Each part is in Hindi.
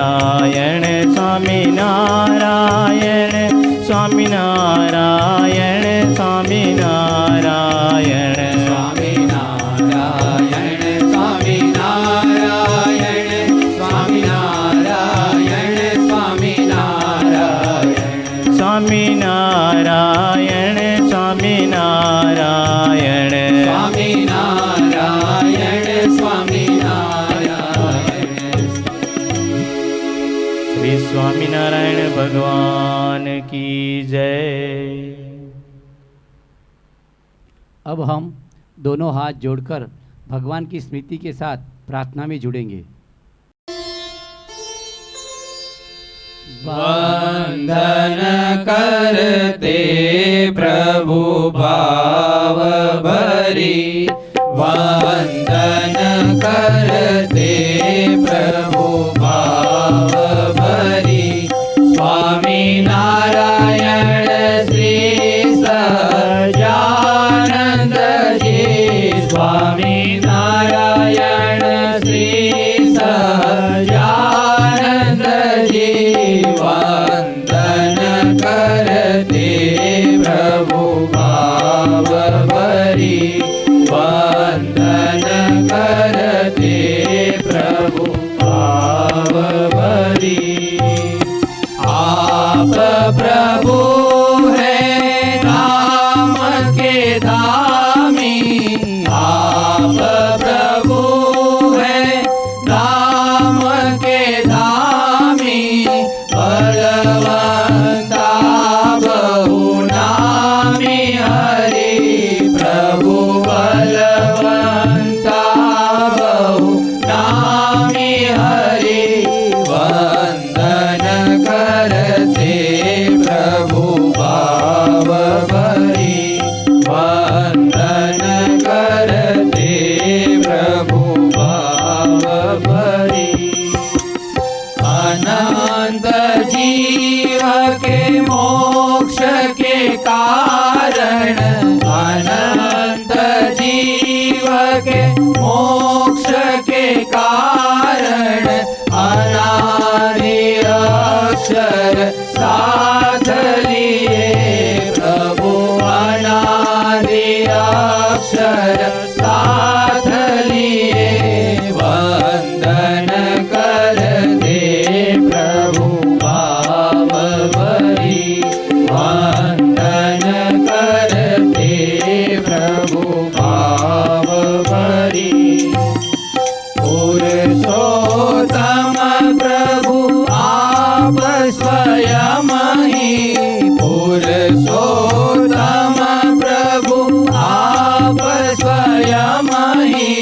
નારાયણ સ્વામિનારાયણ સ્વામિનારાયણ સ્વામિનારાયણ સ્વામિનારાયણ સ્વામિનારાયણ સ્વામિનારાયણ સ્વામિનારાયણ સ્વામિનારાયણ સ્વામિનારાયણ સ્વામિનારાયણ સ્વામિનારાયણ श्री स्वामीनारायण भगवान की जय। अब हम दोनों हाथ जोड़कर भगवान की स्मृति के साथ प्रार्थना में जुड़ेंगे। वंदन करते प्रभु भाव भरी, वंदन करते प्रभु भाव भरी। स्वामी नारायण श्री सच्चिदानंद जी, स्वामी नारायण श्री सच्चिदानंद जी। वंदन करते प्रभु भाव भरी, वंदन करते प्रभु भाव भरी। आप प्रभु है नाम के दामी, आप प्रभु है नाम के दामी। बलवंता बहु नामी हरि प्रभु, बलवंता बहु नामी हरि। वंदन करते प्रभु भाव भरी, वंदन करते प्रभु भाव भरी। अनंत जीव के मोक्ष के कारण, अनंत जीव के मोक्ष के कारण। अनादि अक्षर साथ लिए प्रभु, अनादि अक्षर साथ लिए। वंदन करते प्रभु भाव भरी, वंदन करते प्रभु भाव भरी। पुरुषोत्तम प्रभु आप स्वयं ही, पुरुषोत्तम प्रभु आप स्वयं ही।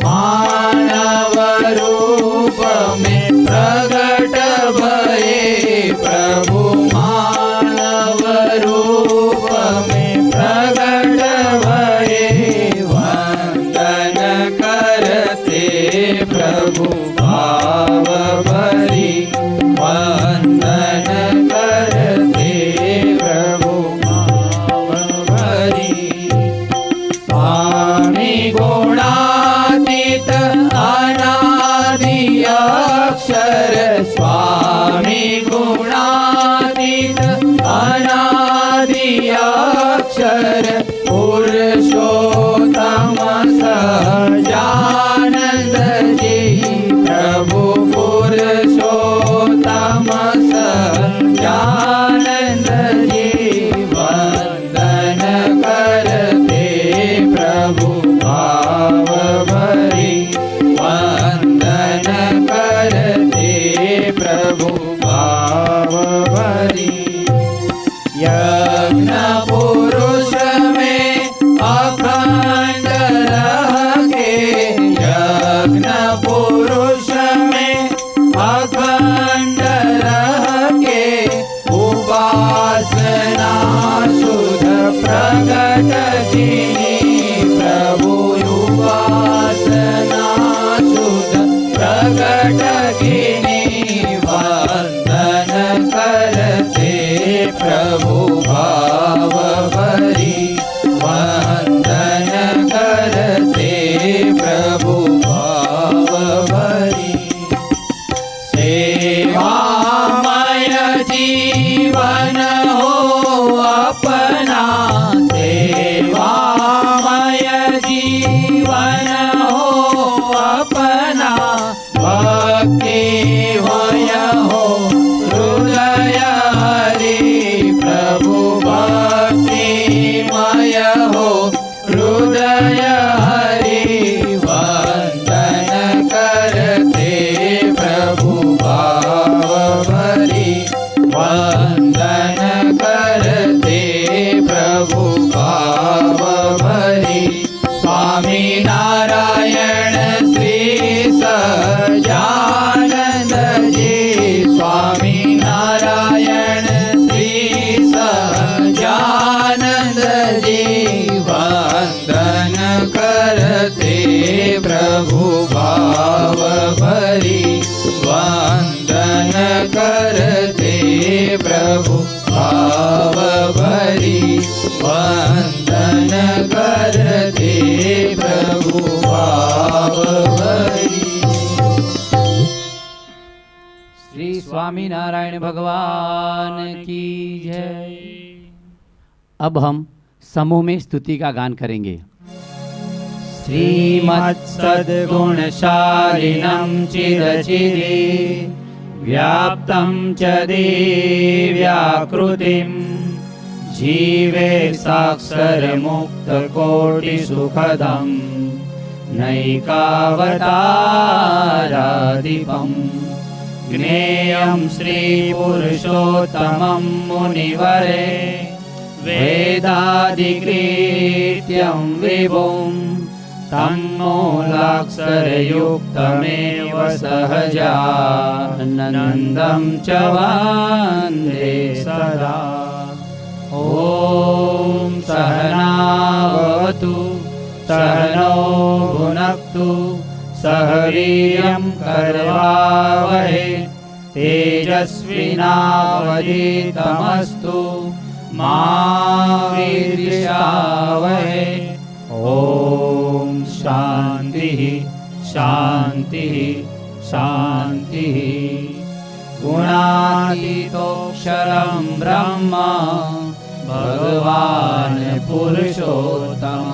मानव रूप में प्रगट भये प्रभु, मानव रूप में प्रगट भये। वंदन करते प्रभु भाव भरी, वंदन करते प्रभु भाव भरी। स्वामी गुणातीत अनादि अक्षर, स्वामी गुणातीत अनादि अक्षर। पुरुषोत्तम सच्चिदानंद जी प्रभु, पुरुषोत्तम सच्चिदानंद जी। वंदन करते प्रभु भाव भरी, वंदन करते प्रभु भाव भरी। यज्ञ पुरुष में अखंड रह के, यज्ञ पुरुष में अखंड रह के। उपासना शुद्ध प्रगट जिनी प्रभु, उपासना शुद्ध प्रगट जिनी। सेवामय जीवन हो अपना, सेवामय जीवन हो अपना, भक्ति होय हो हृदय हरि प्रभु, भक्तिमय हो हृदय हरि, वंदन करते प्रभु भाव भरी, वंदन करते प्रभु भाव भरी। स्वामी नारायण श्री सजानंद जी, स्वामी नारायण श्री सजानंद जी, वंदन करते प्रभु भाव भरी, वंदन करते प्रभु भाव भरी, वंदन करते प्रभु भाव भरी। श्री स्वामी नारायण भगवान की जय। अब हम समूह में स्तुति का गान करेंगे। श्रीमत्सद्गुणशालिनं चिरचिरे व्याप्तं च दिव्याकृतिं, जीवे साक्षरमुक्तकोटिसुखदं नैकावतारादिपम्, ज्ञेयं श्रीपुरुषोत्तमं मुनिवरे वेदादिकृत्यं विभुं, तन्मूलाक्षरयुक्तमेव सहजानन्दं च वन्दे सदा। ॐ सहनावतु सहनौ भुनक्तु, सह वीर्यं करवावहै, तेजस्विनावधीतमस्तु मा विद्विषावहै। ॐ शान्तिः शान्तिः शान्तिः। गुणातीतोऽक्षरं ब्रह्म भगवान् पुरुषोत्तम,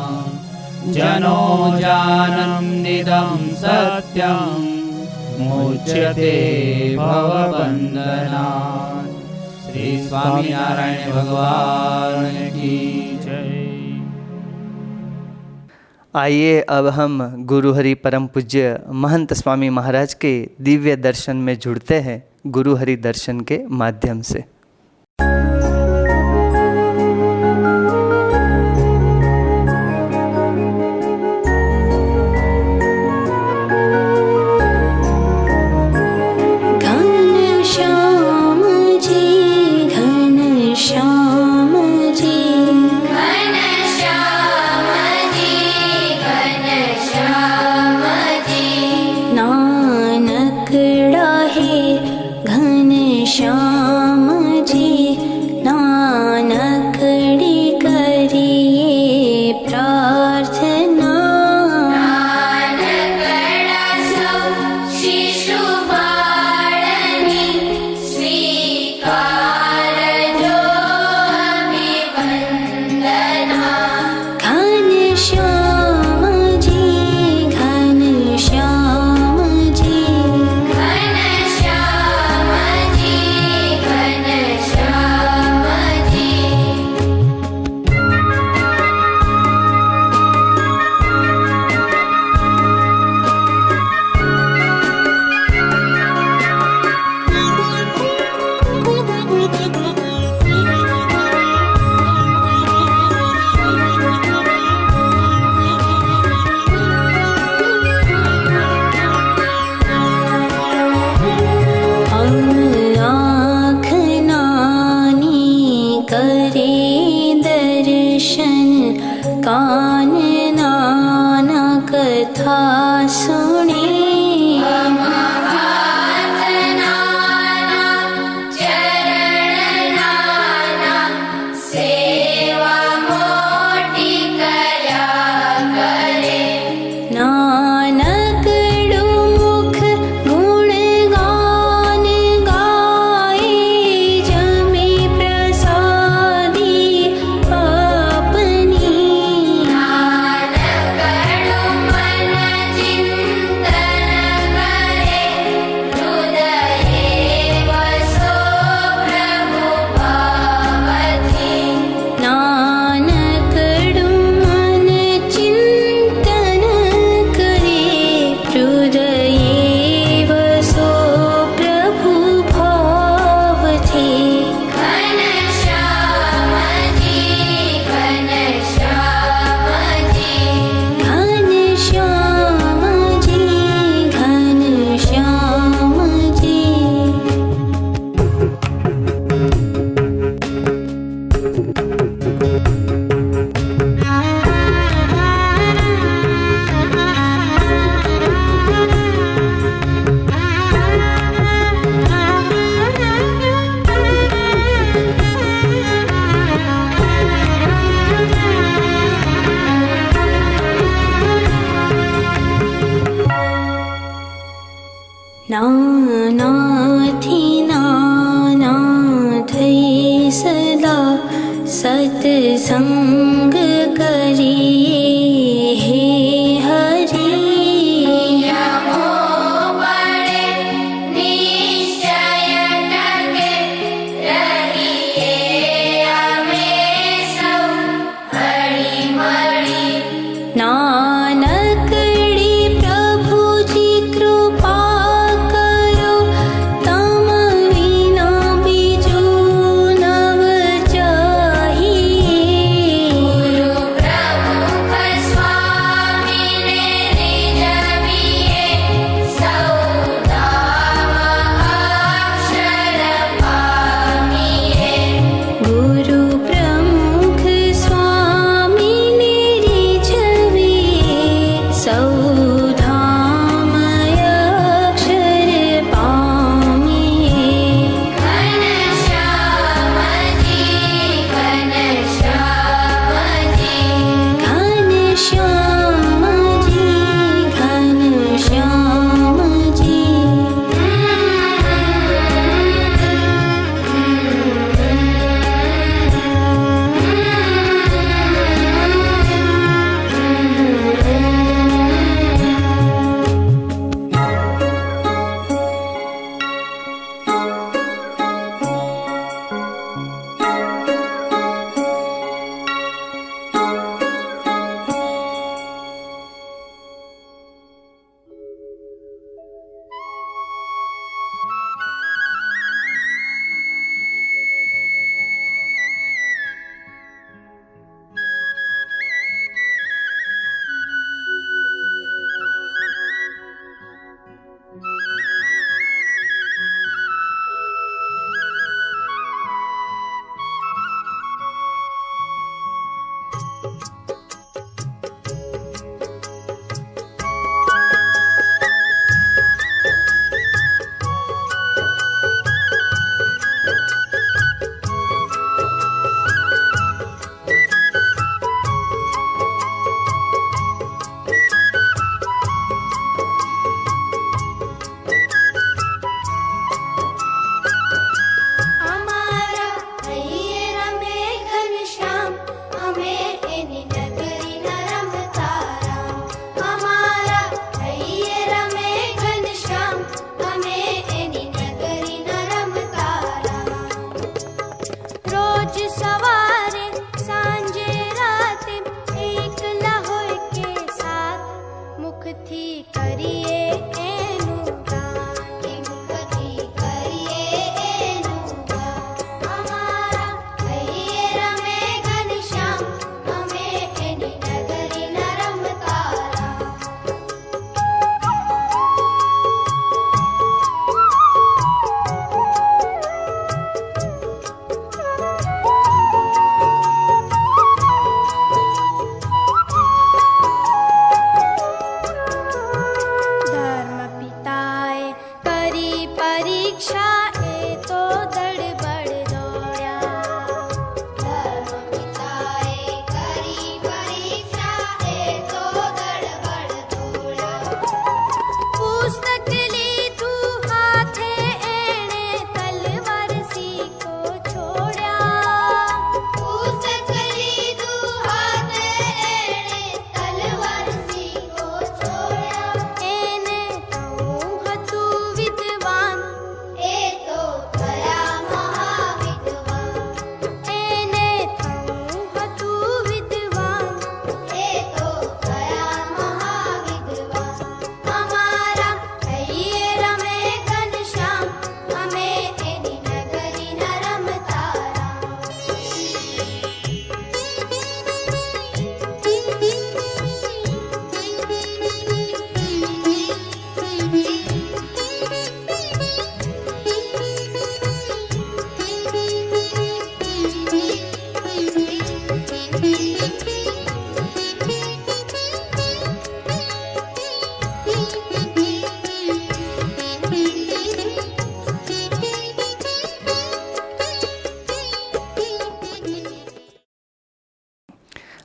जनो जानन्दिदं सत्यं मुच्यते भवबन्धनात्। श्री स्वामी नारायण भगवान की जय। आइए अब हम गुरु हरि परम पूज्य महंत स्वामी महाराज के दिव्य दर्शन में जुड़ते हैं गुरु हरि दर्शन के माध्यम से। घनश्याम जी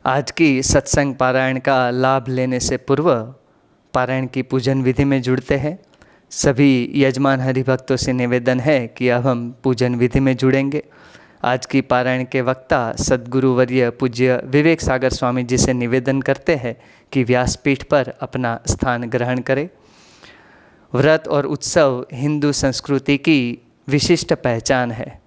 आज की सत्संग पारायण का लाभ लेने से पूर्व पारायण की पूजन विधि में जुड़ते हैं। सभी यजमान हरिभक्तों से निवेदन है कि अब हम पूजन विधि में जुड़ेंगे। आज की पारायण के वक्ता सद्गुरु वर्य पूज्य विवेक सागर स्वामी जी से निवेदन करते हैं कि व्यासपीठ पर अपना स्थान ग्रहण करें। व्रत और उत्सव हिंदू संस्कृति की विशिष्ट पहचान है।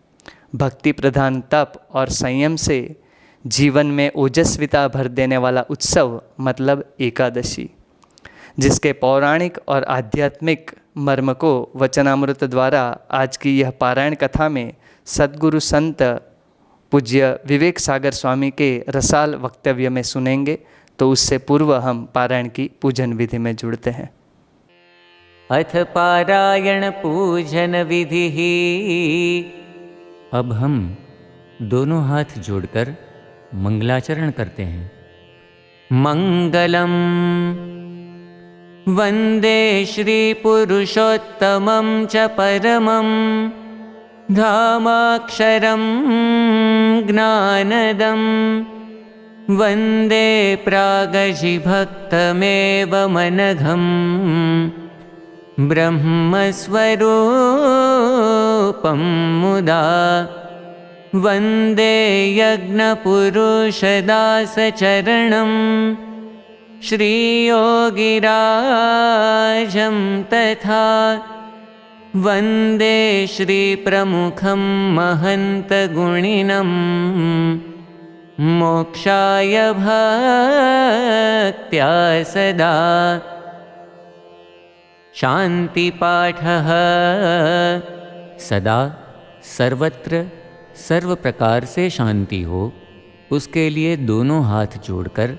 भक्ति प्रधान तप और संयम से जीवन में ओजस्विता भर देने वाला उत्सव मतलब एकादशी, जिसके पौराणिक और आध्यात्मिक मर्म को वचनामृत द्वारा आज की यह पारायण कथा में सद्गुरु संत पूज्य विवेक सागर स्वामी के रसाल वक्तव्य में सुनेंगे। तो उससे पूर्व हम पारायण की पूजन विधि में जुड़ते हैं। अथ पारायण पूजन विधि। अब हम दोनों हाथ जोड़कर मंगलाचरण करते हैं। मंगलम वंदे श्री पुरुषोत्तमं च परमं धामाक्षरं ज्ञानदं वंदे प्रागजिभक्तमेव मनघं ब्रह्मस्वरूपं मुदा वंदे यज्ञपुरुषदासचरणं श्रीयोगिराजं तथा वंदे श्रीप्रमुखं महन्तगुणिनं मोक्षाय भक्त्या सदा। शांतिपाठः। सदा सर्वत्र सर्व प्रकार से शांति हो, उसके लिए दोनों हाथ जोड़कर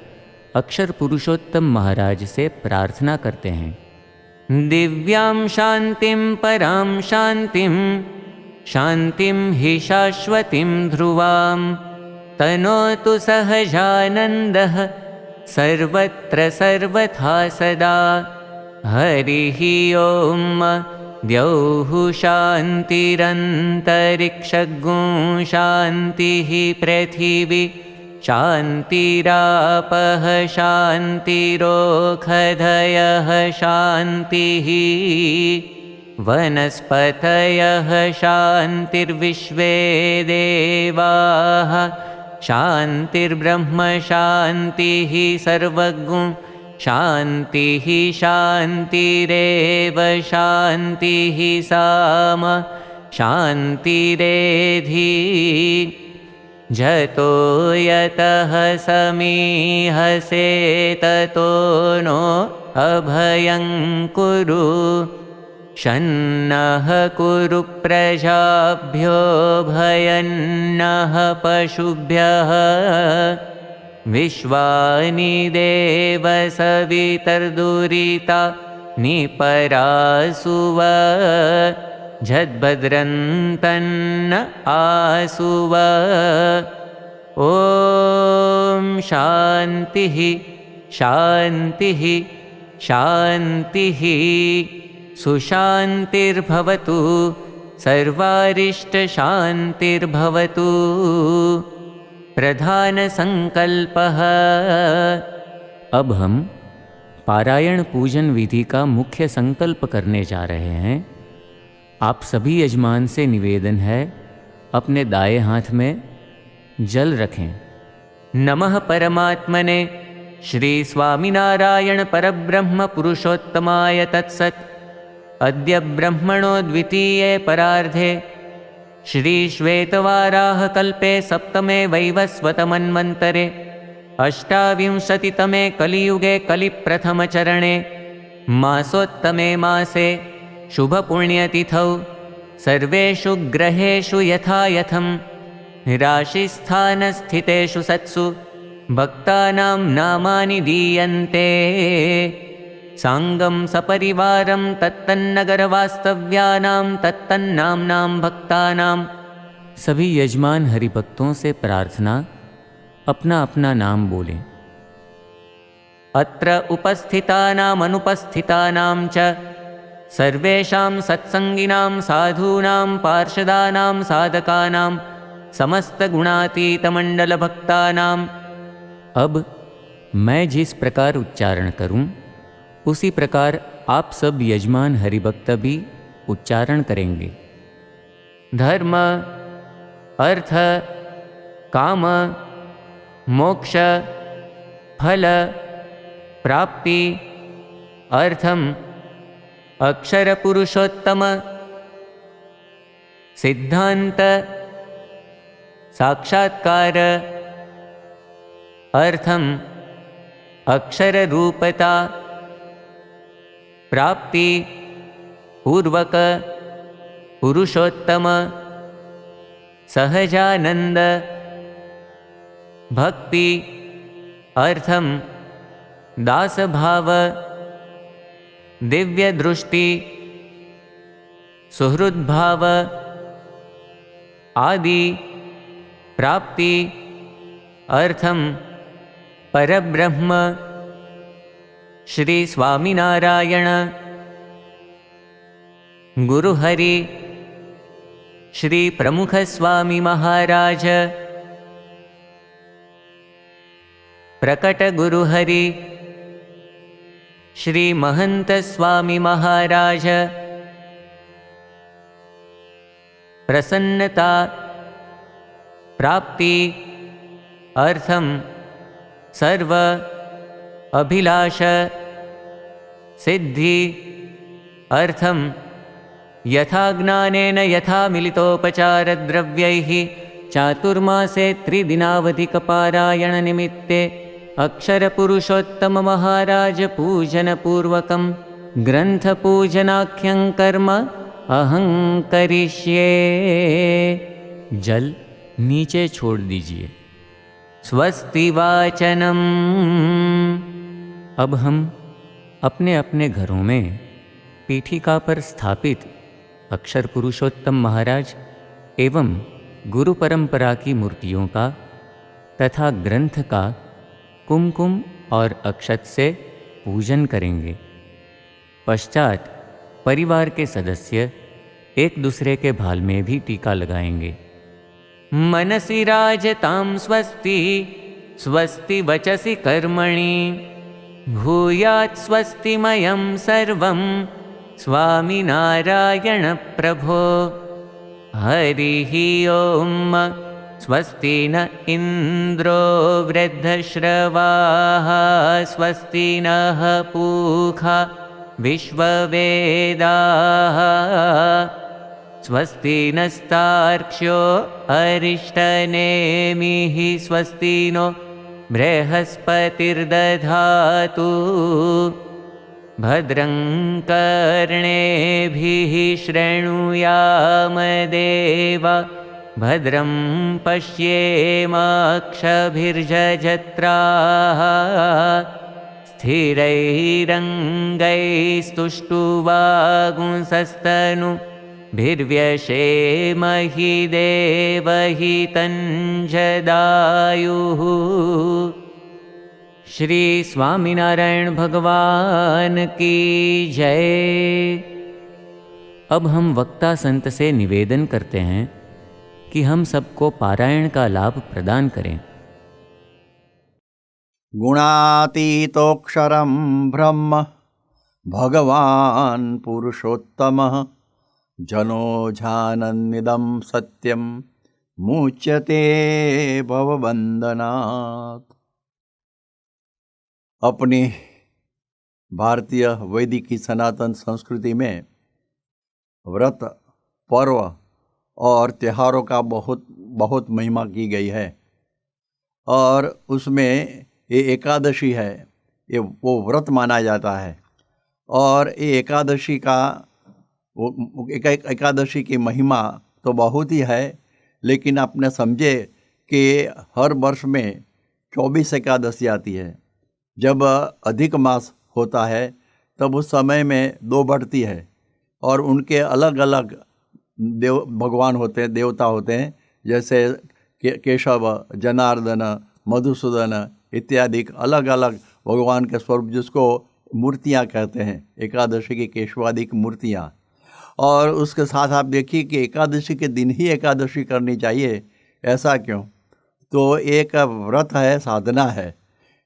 अक्षर पुरुषोत्तम महाराज से प्रार्थना करते हैं। दिव्यां शांतिं परां शांतिं शांतिं हि शाश्वतीं ध्रुवां तनोतु सहजानन्दः सर्वत्र सर्वथा सदा। हरिः ओम। द्यौः शान्तिरन्तरिक्षगुं शान्तिः पृथिवी शान्तिरापः शान्तिरोषधयः शान्तिः वनस्पतयः शान्तिर्विश्वे देवाः शान्तिर्ब्रह्म शान्तिः सर्वगुं शान्तिः शान्तिरेव शान्तिः साम शान्तिरेधि। जतो यतः समीहसे ततो नो अभयं कुरु शन्नः कुरु प्रजाभ्यो भयन्नः पशुभ्यः विश्वानि देव सवितर्दुरिता निपरासुव झद्भद्रन्तन्न आसुव। ॐ शान्तिः शान्तिः शान्तिः सुशान्तिर्भवतु सर्वारिष्टशान्तिर्भवतु। प्रधान संकल्पः। अब हम पारायण पूजन विधि का मुख्य संकल्प करने जा रहे हैं। आप सभी यजमान से निवेदन है, अपने दाएं हाथ में जल रखें। नमः परमात्मने श्री स्वामिनारायण परब्रह्म पुरुषोत्तमाय तत्सत्। अद्य ब्रह्मणो द्वितीये परार्धे श्री श्वेतवाराह कल्पे सप्तमे वैवस्वतमन्वन्तरे अष्टाविंशतितमे कलियुगे कलिप्रथमचरणे मासोत्तमे मासे शुभपुण्यतिथौ सर्वेषु ग्रहेषु यथा यथं राशिस्थानस्थितेषु सत्सु भक्तानां नामानि दीयन्ते। सांगं सपरिवारं तत्तन्नगरवास्तव्यानां तत्तन्नाम्नां भक्तानां। सभी यजमान हरिभक्तों से प्रार्थना, अपना अपना नाम बोलें। अत्र उपस्थितानाम् अनुपस्थितानां च सर्वेषां सत्संगिनां साधूनां पार्षदानां साधकानां समस्तगुणातीतमण्डलभक्तानां। अब मैं जिस प्रकार उच्चारण करूं, उसी प्रकार आप सब यजमान हरिभक्त भी उच्चारण करेंगे। धर्म, अर्थ, काम, मोक्ष, फल, प्राप्ति, अर्थम, अक्षर पुरुषोत्तम, सिद्धांत, साक्षात्कार, अर्थम, अक्षर रूपता, प्राप्ति, पूर्वक, पुरुषोत्तम, सहजानंद, भक्ति, अर्थम, दास भाव, दिव्य दृष्टि, सुहृद भाव, आदि, प्राप्ति, अर्थम, परब्रह्म, श्री स्वामीनारायण, गुरुहरि, श्री प्रमुख स्वामी महाराज, प्रकट गुरुहरि, श्री महंत स्वामी महाराज, प्रसन्नता, प्राप्ति, अर्थम, सर्व, अभिलाष, सिद्धि, अर्थम, यथा ज्ञानेन यथा मिलितोपचार द्रव्यैः चातुर्मासे त्रिदिनावधिकपारायण निमित्ते अक्षर पुरुषोत्तम महाराज पूजन पूर्वकं ग्रंथ पूजनाख्यं कर्म अहं करिष्ये। जल नीचे छोड़ दीजिए। स्वस्ति वाचनम। अब हम अपने अपने घरों में पीठिका पर स्थापित अक्षर पुरुषोत्तम महाराज एवं गुरु परंपरा की मूर्तियों का तथा ग्रंथ का कुमकुम और अक्षत से पूजन करेंगे। पश्चात परिवार के सदस्य एक दूसरे के भाल में भी टीका लगाएंगे। मनसि राजतां स्वस्ति, स्वस्ति वचसि कर्मणि, भूयात् स्वस्तिमयं सर्वं स्वामिनारायण प्रभो। हरिः ओम। स्वस्ति न इन्द्रो वृद्धश्रवाः, स्वस्ति नः पूषा विश्ववेदाः, स्वस्ति नस्तार्क्ष्यो अरिष्टनेमिः, स्वस्ति नो बृहस्पतिर्दधातु। भद्रं कर्णेभिः शृणुयाम देवा, भद्रं पश्येमाक्षभिर्यजत्राः, स्थिरैरङ्गैस्तुष्टुवागुंसस्तनुभिर्व्यशेमहि देवहितञ्जदायुः। श्री स्वामीनारायण भगवान की जय। अब हम वक्ता संत से निवेदन करते हैं कि हम सबको पारायण का लाभ प्रदान करें। गुणातीतोऽक्षरं ब्रह्म भगवान् पुरुषोत्तमः, जनो जानन्निदं सत्यं मुच्यते भवबन्धनात्। अपनी भारतीय वैदिक की सनातन संस्कृति में व्रत, पर्व और त्योहारों का बहुत महिमा की गई है। और उसमें ये एकादशी है, ये वो व्रत माना जाता है। और ये एकादशी की महिमा तो बहुत ही है, लेकिन आपने समझे कि हर वर्ष में 24 एकादशी आती है। जब अधिक मास होता है तब उस समय में 2 बढ़ती है, और उनके अलग अलग भगवान होते हैं, देवता होते हैं, जैसे केशव, जनार्दन, मधुसूदन इत्यादि अलग अलग भगवान के स्वरूप, जिसको मूर्तियाँ कहते हैं, एकादशी की केशवादिक मूर्तियाँ। और उसके साथ आप देखिए कि एकादशी के दिन ही एकादशी करनी चाहिए, ऐसा क्यों? तो एक व्रत है, साधना है,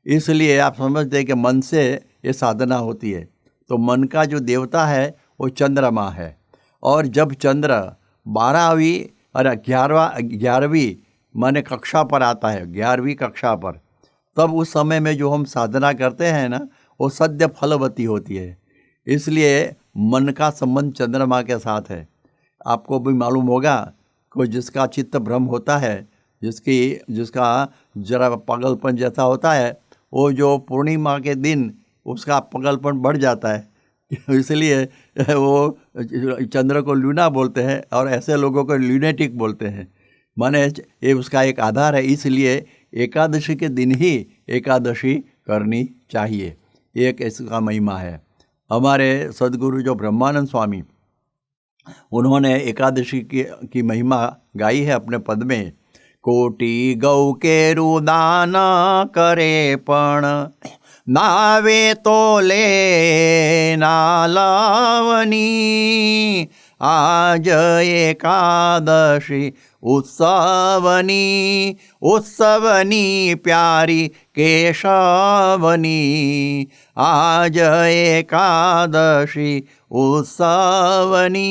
इसलिए आप समझते हैं कि मन से ये साधना होती है। तो मन का जो देवता है वो चंद्रमा है, और जब चंद्र 12वीं और 11वीं माने कक्षा पर आता है, 11वीं कक्षा पर, तब उस समय में जो हम साधना करते हैं ना, वो सद्य फलवती होती है। इसलिए मन का संबंध चंद्रमा के साथ है। आपको भी मालूम होगा कि जिसका चित्त भ्रम होता है, जिसका जरा पागलपन जैसा होता है, वो जो पूर्णिमा के दिन उसका पागलपन बढ़ जाता है। इसलिए वो चंद्र को लूना बोलते हैं, और ऐसे लोगों को ल्यूनेटिक बोलते हैं। माने ये उसका एक आधार है। इसलिए एकादशी के दिन ही एकादशी करनी चाहिए, एक इसका महिमा है। हमारे सद्गुरु जो ब्रह्मानंद स्वामी, उन्होंने एकादशी की महिमा गाई है अपने पद में। कोटि गौ के रुदान करे पण नावे तो ले नालावनी, आज एकादशी उत्सवनी प्यारी केशवनी, आज एकादशी उत्सवनी।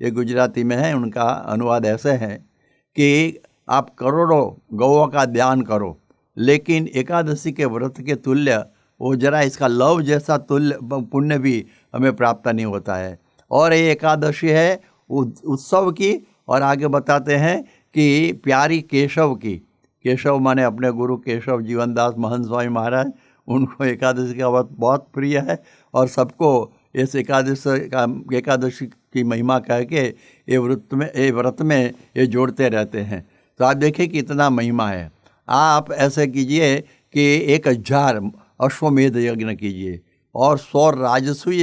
ये गुजराती में है, उनका अनुवाद ऐसे है कि आप करोड़ों गौओं का ध्यान करो, लेकिन एकादशी के व्रत के तुल्य वो जरा इसका लव जैसा तुल्य पुण्य भी हमें प्राप्त नहीं होता है। और ये एकादशी है उत्सव की, और आगे बताते हैं कि प्यारी केशव की। केशव माने अपने गुरु केशव जीवनदास महंत स्वामी महाराज, उनको एकादशी का व्रत बहुत प्रिय है, और सबको इस एकादशी की महिमा कह के ये व्रत में ये जोड़ते रहते हैं। तो आप देखिए कि इतना महिमा है। आप ऐसे कीजिए कि 1000 अश्वमेध यज्ञ कीजिए, और 100 राजसूय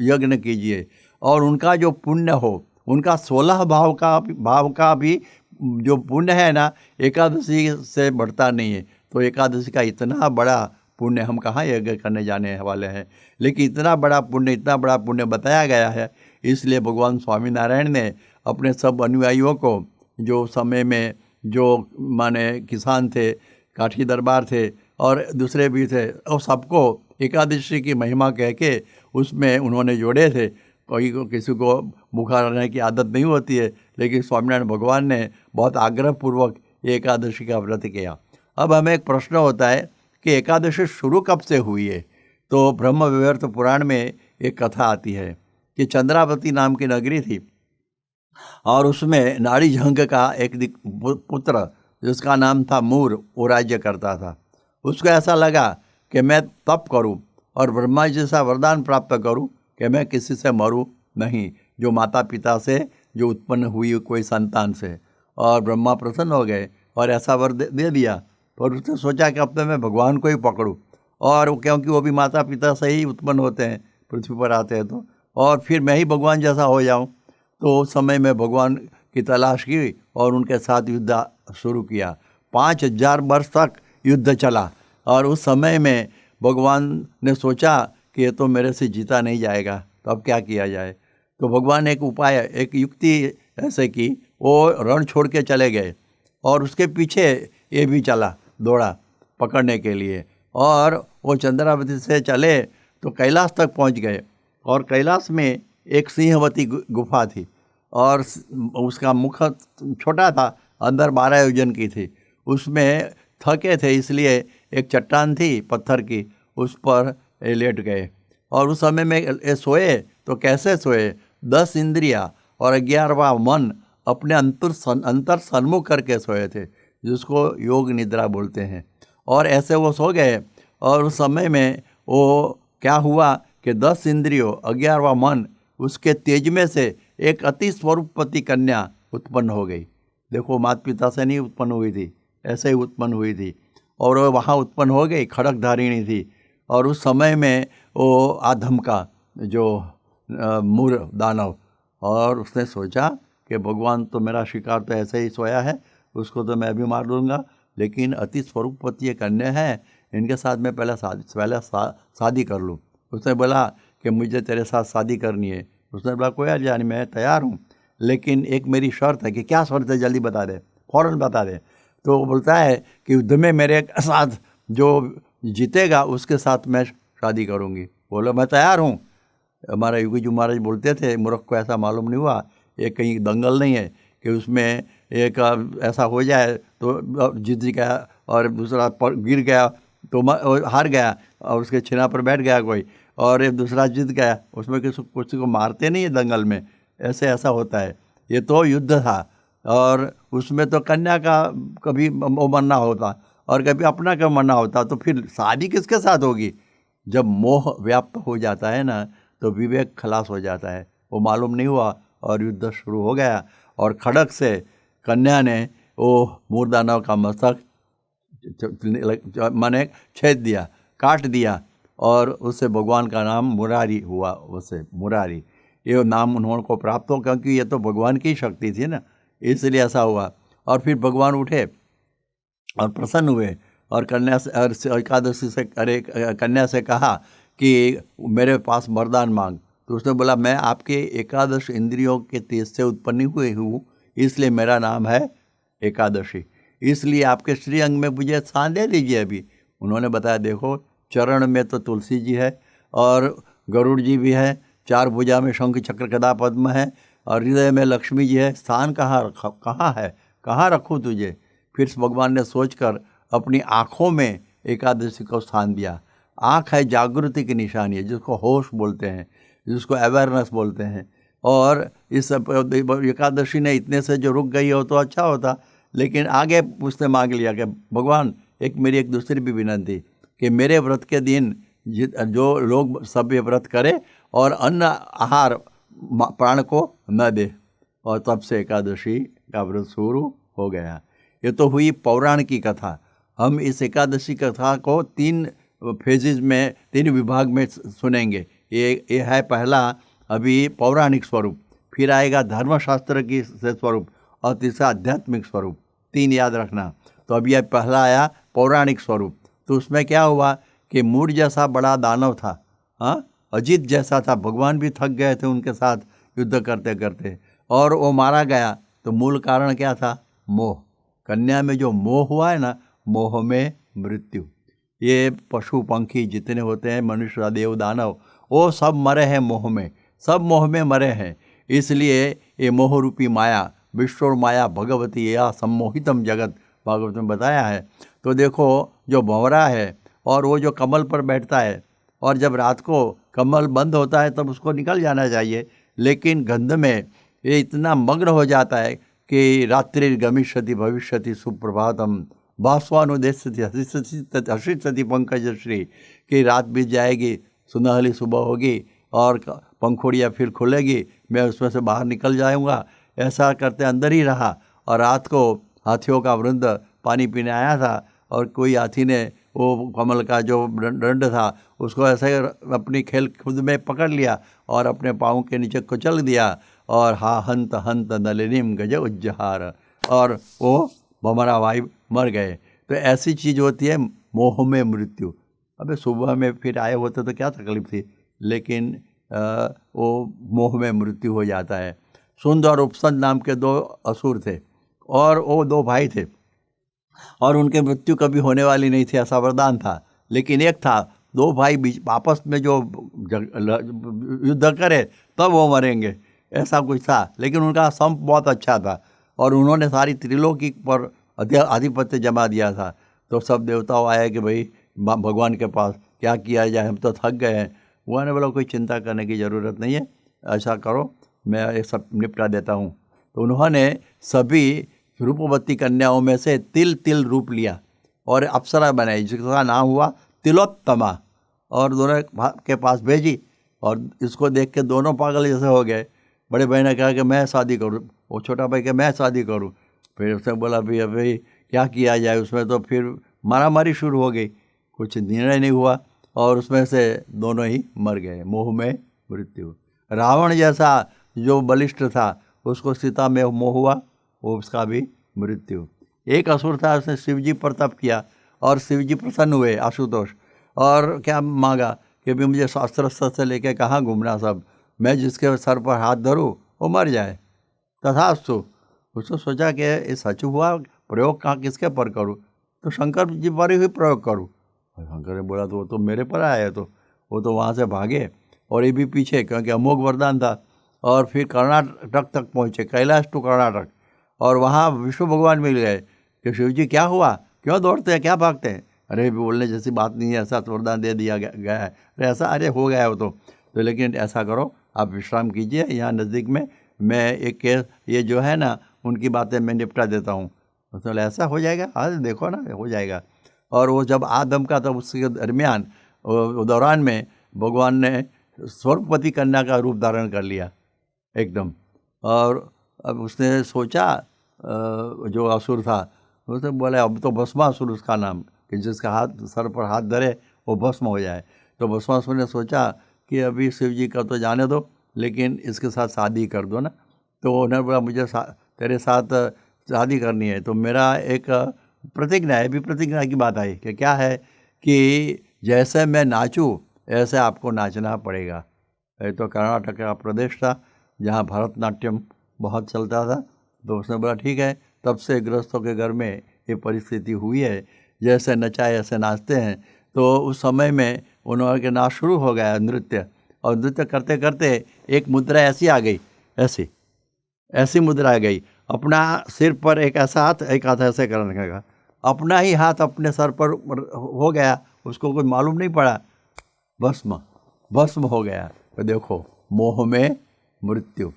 यज्ञ कीजिए, और उनका जो पुण्य हो, उनका 16 भाव का भी जो पुण्य है ना, एकादशी से बढ़ता नहीं है। तो एकादशी का इतना बड़ा पुण्य हम कहाँ यज्ञ करने जाने वाले हैं, लेकिन इतना बड़ा पुण्य बताया गया है। इसलिए भगवान स्वामीनारायण ने अपने सब अनुयायियों को, जो समय में जो माने किसान थे, काठी दरबार थे, और दूसरे भी थे, और सबको एकादशी की महिमा कह के उसमें उन्होंने जोड़े थे। किसी को भूखा रहने की आदत नहीं होती है, लेकिन स्वामीनारायण भगवान ने बहुत आग्रहपूर्वक एकादशी का व्रत किया। अब हमें एक प्रश्न होता है कि एकादशी शुरू कब से हुई है। तो ब्रह्म वैवर्त पुराण में एक कथा आती है कि चंद्रावती नाम की नगरी थी, और उसमें नाड़ी झंग का एक पुत्र जिसका नाम था मूर, वो राज्य करता था। उसको ऐसा लगा कि मैं तप करूं और ब्रह्मा जी से वरदान प्राप्त करूं कि मैं किसी से मरूं नहीं, जो माता पिता से जो उत्पन्न हुई कोई संतान से। और ब्रह्मा प्रसन्न हो गए और ऐसा वर दे दिया। पर उसने सोचा कि अब तो मैं भगवान को ही पकड़ूं, और क्योंकि वो भी माता पिता से ही उत्पन्न होते हैं, पृथ्वी पर आते हैं तो, और फिर मैं ही भगवान जैसा हो जाऊं। तो उस समय में भगवान की तलाश की और उनके साथ युद्ध शुरू किया। 5000 वर्ष तक युद्ध चला, और उस समय में भगवान ने सोचा कि ये तो मेरे से जीता नहीं जाएगा, तो अब क्या किया जाए। तो भगवान ने एक उपाय, एक युक्ति ऐसे की, वो रण छोड़ के चले गए, और उसके पीछे ये भी चला, दौड़ा पकड़ने के लिए। और वो चंद्रावती से चले तो कैलाश तक पहुंच गए, और कैलाश में एक सिंहवती गुफा थी, और उसका मुख छोटा था, अंदर 12 योजन की थी। उसमें थके थे, इसलिए एक चट्टान थी पत्थर की, उस पर लेट गए। और उस समय में ये सोए तो कैसे सोए, 10 इंद्रियां और 11वां मन अपने अंतर सन्मुख करके सोए थे, जिसको योग निद्रा बोलते हैं। और ऐसे वो सो गए, और उस समय में वो क्या हुआ कि 10 इंद्रियों 11वां मन, उसके तेज में से एक अति स्वरूपवती कन्या उत्पन्न हो गई। देखो, माता पिता से नहीं उत्पन्न हुई थी, ऐसे ही उत्पन्न हुई थी, और वो वहाँ उत्पन्न हो गई, खड़क धारिणी थी। और उस समय में वो आधम का जो मूर दानव, और उसने सोचा कि भगवान तो मेरा शिकार तो ऐसे ही सोया है, उसको तो मैं भी मार दूंगा, लेकिन अति स्वरूपवती कन्या है, इनके साथ मैं पहले शादी कर लूँ। उसने बोला कि मुझे तेरे साथ शादी करनी है। उसने बोला कोई अर्ज नहीं, मैं तैयार हूँ, लेकिन एक मेरी शर्त है। कि क्या शर्त है, जल्दी बता दे, फ़ौरन बता दे। तो वो बोलता है कि युद्ध में मेरे साथ जो जीतेगा उसके साथ मैं शादी करूँगी। बोलो मैं तैयार हूँ। हमारा योगी जी महाराज बोलते थे, मूर्ख को ऐसा मालूम नहीं हुआ ये कहीं दंगल नहीं है कि उसमें एक ऐसा हो जाए तो जीत गया और दूसरा गिर गया तो हार गया और उसके छिना पर बैठ गया कोई, और एक दूसरा जीत गया। उसमें किसी को मारते नहीं है दंगल में, ऐसा होता है। ये तो युद्ध था और उसमें तो कन्या का कभी वो मरना होता और कभी अपना का मरना होता, तो फिर शादी किसके साथ होगी? जब मोह व्याप्त हो जाता है ना तो विवेक खलास हो जाता है। वो मालूम नहीं हुआ और युद्ध शुरू हो गया और खड़क से कन्या ने वो मूर्दानव का मस्तक माने छेद दिया, काट दिया, और उससे भगवान का नाम मुरारी हुआ। उससे मुरारी ये नाम उन्होंने को प्राप्त हो, क्योंकि ये तो भगवान की शक्ति थी ना, इसलिए ऐसा हुआ। और फिर भगवान उठे और प्रसन्न हुए और कन्या से एकादशी से कन्या से कहा कि मेरे पास वरदान मांग। तो उसने बोला मैं आपके एकादश इंद्रियों के तेज से उत्पन्न हुई हूँ, इसलिए मेरा नाम है एकादशी, इसलिए आपके श्री अंग में मुझे स्थान दे दीजिए अभी। उन्होंने बताया देखो चरण में तो तुलसी जी है और गरुड़ जी भी है, 4 भुजा में शंख चक्र गदा पद्म है और हृदय में लक्ष्मी जी है, स्थान कहाँ है, कहाँ रखूँ तुझे? फिर भगवान ने सोचकर अपनी आँखों में एकादशी को स्थान दिया। आँख है जागृति की निशानी है, जिसको होश बोलते हैं, जिसको अवेयरनेस बोलते हैं। और इस एकादशी ने इतने से जो रुक गई हो तो अच्छा होता, लेकिन आगे उसने मांग लिया कि भगवान मेरी एक दूसरी भी विनंती कि मेरे व्रत के दिन जो लोग सब ये व्रत करे और अन्न आहार प्राण को न दे। और तब से एकादशी का व्रत शुरू हो गया। ये तो हुई पौराण की कथा। हम इस एकादशी कथा को 3 फेजेज में 3 विभाग में सुनेंगे। ये है पहला अभी पौराणिक स्वरूप, फिर आएगा धर्मशास्त्र की स्वरूप और तीसरा आध्यात्मिक स्वरूप। 3 याद रखना। तो अभी यह पहला आया पौराणिक स्वरूप। तो उसमें क्या हुआ कि मूड जैसा बड़ा दानव था, हाँ अजित जैसा था, भगवान भी थक गए थे उनके साथ युद्ध करते करते, और वो मारा गया। तो मूल कारण क्या था? मोह। कन्या में जो मोह हुआ है ना, मोह में मृत्यु। ये पशु पंखी जितने होते हैं, मनुष्य देव दानव, वो सब मरे हैं मोह में, सब मोह में मरे हैं। इसलिए ये मोह रूपी माया, विश्व माया भगवती या सम्मोहितम जगत, भागवत में बताया है। तो देखो जो भंवरा है और वो जो कमल पर बैठता है, और जब रात को कमल बंद होता है तब उसको निकल जाना चाहिए, लेकिन गंध में ये इतना मग्न हो जाता है कि रात्रि गमिष्यति भविष्यति सुप्रभातम बाष्पानुदेशति हसिष्यति पंकजश्री, कि रात बीत जाएगी, सुनहली सुबह होगी और पंखुड़ियाँ फिर खुलेगी, मैं उसमें से बाहर निकल जाऊँगा। ऐसा करते अंदर ही रहा। और रात को हाथियों का वृंद पानी पीने आया था और कोई हाथी ने वो कमल का जो डंड था उसको ऐसे अपनी खेल खुद में पकड़ लिया और अपने पाँव के नीचे कुचल दिया, और हा हंत हंत नलिनीम गज उज्जहार, और वो भमरा भाई मर गए। तो ऐसी चीज़ होती है मोह में मृत्यु। अबे सुबह में फिर आए होते तो क्या तकलीफ थी, लेकिन वो मोह में मृत्यु हो जाता है। सुंद और उपसंद नाम के 2 असुर थे और वो 2 भाई थे, और उनके मृत्यु कभी होने वाली नहीं थी, ऐसा वरदान था। लेकिन एक था, 2 भाई आपस में जो युद्ध करे तब वो मरेंगे, ऐसा कुछ था। लेकिन उनका संप बहुत अच्छा था और उन्होंने सारी त्रिलोकी पर आधिपत्य जमा दिया था। तो सब देवताओं आए कि भाई भगवान के पास क्या किया जाए, हम तो थक गए हैं। भगवान ने बोला कोई चिंता करने की ज़रूरत नहीं है, ऐसा करो मैं ये सब निपटा देता हूँ। तो उन्होंने सभी रूपवती कन्याओं में से तिल तिल रूप लिया और अप्सरा बनाई, जिसका नाम हुआ तिलोत्तमा, और दोनों के पास भेजी। और इसको देख के दोनों पागल जैसे हो गए। बड़े भाई ने कहा कि मैं शादी करूँ, वो छोटा भाई कि मैं शादी करूँ। फिर उसने बोला भाई क्या किया जाए, उसमें तो फिर मारामारी शुरू हो गई, कुछ निर्णय नहीं हुआ और उसमें से दोनों ही मर गए, मोह में मृत्यु। रावण जैसा जो बलिष्ठ था उसको सीता में मोह हुआ, वो उसका भी मृत्यु। एक असुर था, उसने शिवजी पर तप किया और शिवजी प्रसन्न हुए, आशुतोष, और क्या मांगा कि भी मुझे शास्त्र से लेके कहाँ घूमना, सब मैं जिसके सर पर हाथ धरूँ वो मर जाए। तथास्तु। उसने सोचा कि ये सच हुआ, प्रयोग कहाँ किसके पर करूँ, तो शंकर जी पर ही प्रयोग करूँ। शंकर ने बोला तो वो तो मेरे पर आया है, तो वो तो वहाँ से भागे और ये भी पीछे, क्योंकि अमोघ वरदान था। और फिर कर्नाटक तक पहुँचे, कैलाश टू कर्नाटक, और वहाँ विष्णु भगवान मिल गए कि शिव जी क्या हुआ, क्यों दौड़ते हैं, क्या भागते हैं? अरे बोलने जैसी बात नहीं है, ऐसा वरदान दे दिया गया है। अरे ऐसा, अरे हो गया हो तो लेकिन ऐसा करो, आप विश्राम कीजिए यहाँ नज़दीक में, मैं एक केस ये जो है ना उनकी बातें मैं निपटा देता हूँ। उसने बोला ऐसा हो जाएगा? हाँ देखो ना हो जाएगा। और वो जब आदम का, तब उसके दरमियान दौरान में भगवान ने स्वर्गपति कन्या का रूप धारण कर लिया एकदम। और अब उसने सोचा, जो असुर था उसने बोला अब तो भस्मासुर उसका नाम, कि जिसका हाथ सर पर हाथ धरे वो भस्म हो जाए। तो भस्मासुर ने सोचा कि अभी शिव जी का तो जाने दो, लेकिन इसके साथ शादी कर दो ना। तो उन्होंने बोला मुझे तेरे साथ शादी करनी है, तो मेरा एक प्रतिज्ञा है, भी प्रतिज्ञा की बात आई कि क्या है कि जैसे मैं नाचूं ऐसे आपको नाचना पड़ेगा। ये तो कर्नाटक का प्रदेश था जहाँ भरतनाट्यम बहुत चलता था। तो उसने बोला ठीक है, तब से गृहस्थों के घर में ये परिस्थिति हुई है, जैसे नचाए ऐसे नाचते हैं। तो उस समय में उन्होंने नाच शुरू हो गया नृत्य, और नृत्य करते करते एक मुद्रा ऐसी आ गई, ऐसी मुद्रा आ गई, अपना सिर पर एक ऐसा हाथ, एक हाथ ऐसे करने का, अपना ही हाथ अपने सर पर हो गया, उसको कोई मालूम नहीं पड़ा, भस्म हो गया। तो देखो मोह में मृत्यु।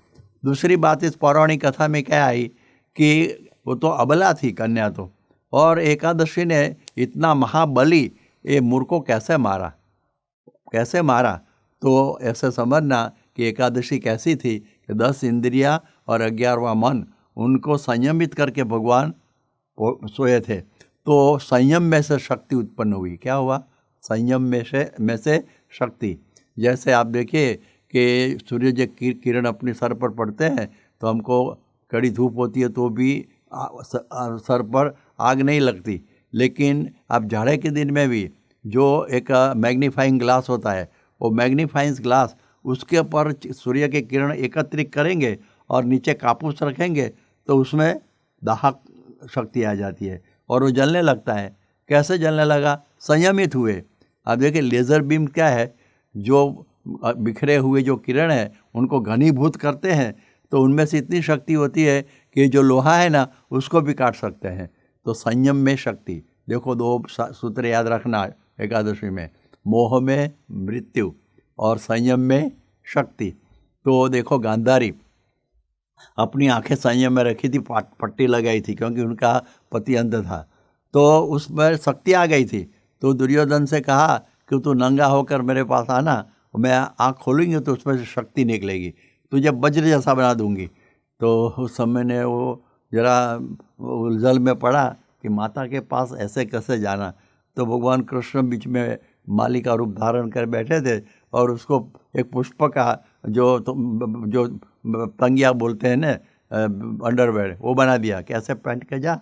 दूसरी बात इस पौराणिक कथा में क्या आई कि वो तो अबला थी कन्या तो, और एकादशी ने इतना महाबली ये मूर्ख को कैसे मारा। तो ऐसे समझना कि एकादशी कैसी थी कि 10 इंद्रियां और 11वां मन, उनको संयमित करके भगवान सोए थे। तो संयम में से शक्ति उत्पन्न हुई। क्या हुआ? संयम में से शक्ति। जैसे आप देखिए कि सूर्य जो किरण अपने सर पर पड़ते हैं तो हमको कड़ी धूप होती है तो भी सर पर आग नहीं लगती, लेकिन आप जाड़े के दिन में भी जो एक मैग्नीफाइंग ग्लास होता है, वो मैग्नीफाइंग ग्लास उसके ऊपर सूर्य के किरण एकत्रित करेंगे और नीचे कापूस रखेंगे तो उसमें दाहक शक्ति आ जाती है और वो जलने लगता है। कैसे जलने लगा? संयमित हुए। आप देखिए लेज़र बीम क्या है, जो बिखरे हुए जो किरण है उनको घनीभूत करते हैं, तो उनमें से इतनी शक्ति होती है कि जो लोहा है ना उसको भी काट सकते हैं। तो संयम में शक्ति। देखो 2 सूत्र याद रखना एकादशी में, मोह में मृत्यु और संयम में शक्ति। तो देखो गांधारी अपनी आंखें संयम में रखी थी, पट्टी लगाई थी क्योंकि उनका पति अंध था, तो उसमें शक्ति आ गई थी। तो दुर्योधन से कहा कि तू नंगा होकर मेरे पास आना, मैं आँख खोलूँगी तो उसमें से शक्ति निकलेगी, तुझे वज्र जैसा बना दूंगी। तो उस समय ने वो जरा उलझन में पड़ा कि माता के पास ऐसे कैसे जाना। तो भगवान कृष्ण बीच में माली का रूप धारण कर बैठे थे और उसको एक पुष्प का जो तंगिया बोलते हैं ना, अंडरवेयर, वो बना दिया। कैसे पहन के जा,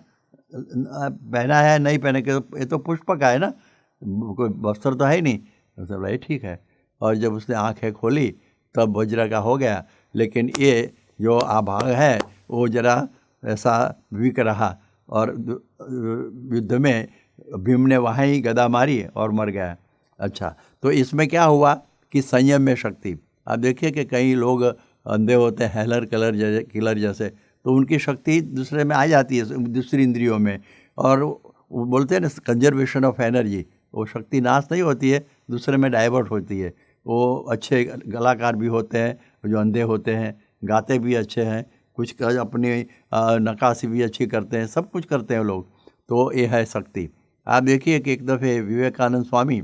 पहना है नहीं पहने के, ये तो पुष्प का है ना, कोई वस्त्र तो है ही नहीं। तो भाई ठीक है। और जब उसने आंखें खोली तब वज्र का हो गया, लेकिन ये जो आभाग है वो जरा ऐसा वीक रहा और युद्ध में भीम ने वहाँ ही गदा मारी और मर गया। अच्छा, तो इसमें क्या हुआ कि संयम में शक्ति। आप देखिए कि कई लोग अंधे होते हैं, हेलर किलर जैसे, तो उनकी शक्ति दूसरे में आ जाती है, दूसरी इंद्रियों में, और वो बोलते हैं ना कंजर्वेशन ऑफ एनर्जी, वो शक्ति नाश नहीं होती है, दूसरे में डाइवर्ट होती है। वो अच्छे कलाकार भी होते हैं जो अंधे होते हैं, गाते भी अच्छे हैं, कुछ अपनी नक्काशी भी अच्छी करते हैं, सब कुछ करते हैं लोग। तो ये है शक्ति। आप देखिए कि एक दफ़े विवेकानंद स्वामी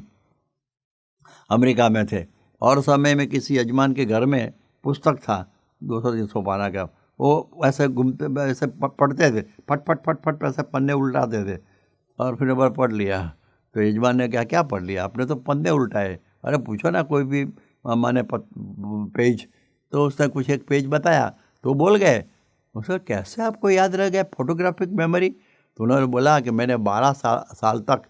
अमेरिका में थे और समय में किसी यजमान के घर में पुस्तक था 200-300 पाना का, वो ऐसे घूमते ऐसे पढ़ते थे, फट फट फट फट ऐसे पन्ने उल्टाते थे और फिर एक बार पढ़ लिया। तो यजमान ने क्या पढ़ लिया आपने, तो पन्ने उल्टाए। अरे पूछो ना कोई भी माने पेज, तो उसने कुछ एक पेज बताया तो बोल गए। उसका कैसे आपको याद रह गया, फोटोग्राफिक मेमोरी? तो उन्होंने बोला कि मैंने 12 साल तक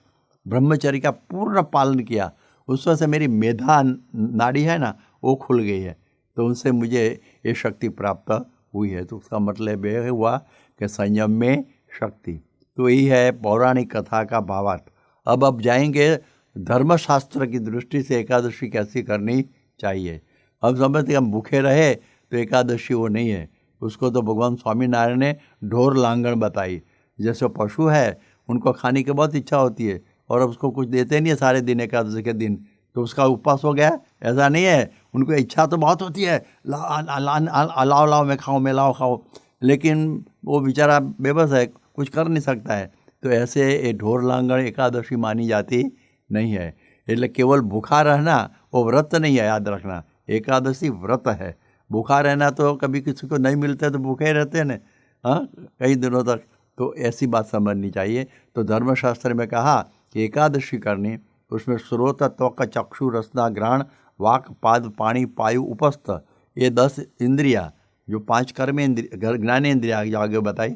ब्रह्मचर्य का पूर्ण पालन किया, उस वजह से मेरी मेधा नाड़ी है ना वो खुल गई है, तो उनसे मुझे ये शक्ति प्राप्त हुई है। तो उसका मतलब ये हुआ कि संयम में शक्ति। तो यही है पौराणिक कथा का भावार्थ। अब जाएंगे धर्मशास्त्र की दृष्टि से एकादशी कैसी करनी चाहिए। हम समझते हम भूखे रहे तो एकादशी वो नहीं है, उसको तो भगवान स्वामीनारायण ने ढोर लांगड़ बताई। जैसे पशु है, उनको खाने की बहुत इच्छा होती है और अब उसको कुछ देते नहीं है सारे दिन एकादशी के दिन, तो उसका उपवास हो गया, ऐसा नहीं है। उनको इच्छा तो बहुत होती है, लाओ लाओ मैं खाऊं, मैं लाओ खाओ, लेकिन वो बेचारा बेबस है, कुछ कर नहीं सकता है। तो ऐसे ये ढोर लांगड़ एकादशी मानी जाती नहीं है। એટલે केवल भूखा रहना वो व्रत नहीं है, याद रखना, एकादशी व्रत है। भूखा रहना तो कभी किसी को नहीं मिलते तो भूखे ही रहते हैं ना, हाँ, कई दिनों तक। तो ऐसी बात समझनी चाहिए। तो धर्मशास्त्र में कहा कि एकादशी करनी, उसमें स्रोत, त्वक, चक्षु, रसना, घ्राण, वाक, पाद, पाणी, पायु, उपस्थ, ये 10 इंद्रिया, जो 5 कर्मेंद्रिय ज्ञानेन्द्रिया आगे बताई,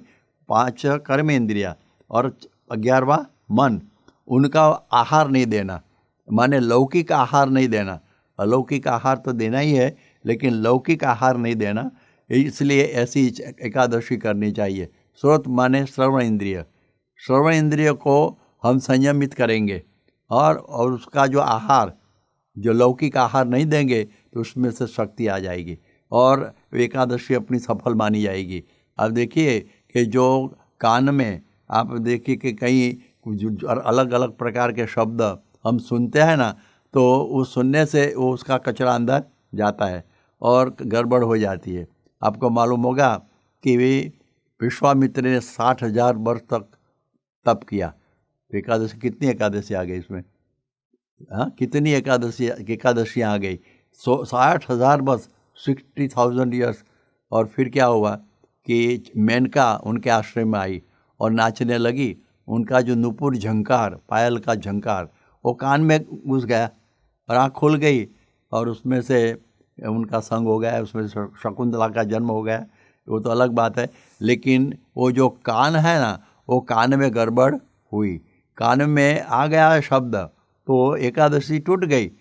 5 कर्मेंद्रिया और 11वां मन, उनका आहार नहीं देना, माने लौकिक आहार नहीं देना। अलौकिक आहार तो देना ही है, लेकिन लौकिक आहार नहीं देना, इसलिए ऐसी एकादशी करनी चाहिए। स्रोत माने श्रवण इंद्रिय, श्रवण इंद्रिय को हम संयमित करेंगे और उसका जो आहार, जो लौकिक आहार नहीं देंगे तो उसमें से शक्ति आ जाएगी और एकादशी अपनी सफल मानी जाएगी। अब देखिए कि जो कान में आप देखिए कि कई अलग अलग प्रकार के शब्द हम सुनते हैं ना, तो उस सुनने से वो उसका कचरा अंदर जाता है और गड़बड़ हो जाती है। आपको मालूम होगा कि विश्वामित्र ने 60,000 वर्ष तक तप किया। तो एकादशी, कितनी एकादशी आ गई इसमें, हाँ, कितनी एकादशियाँ आ गई, 60,000 वर्ष, 60,000 ईयर्स। और फिर क्या हुआ कि मेनका उनके आश्रम में आई और नाचने लगी। उनका जो नुपुर झंकार, पायल का झंकार, वो कान में घुस गया और आँख खुल गई और उसमें से उनका संग हो गया, उसमें शकुंतला का जन्म हो गया। वो तो अलग बात है, लेकिन वो जो कान है ना, वो कान में गड़बड़ हुई, कान में आ गया शब्द, तो एकादशी टूट गई,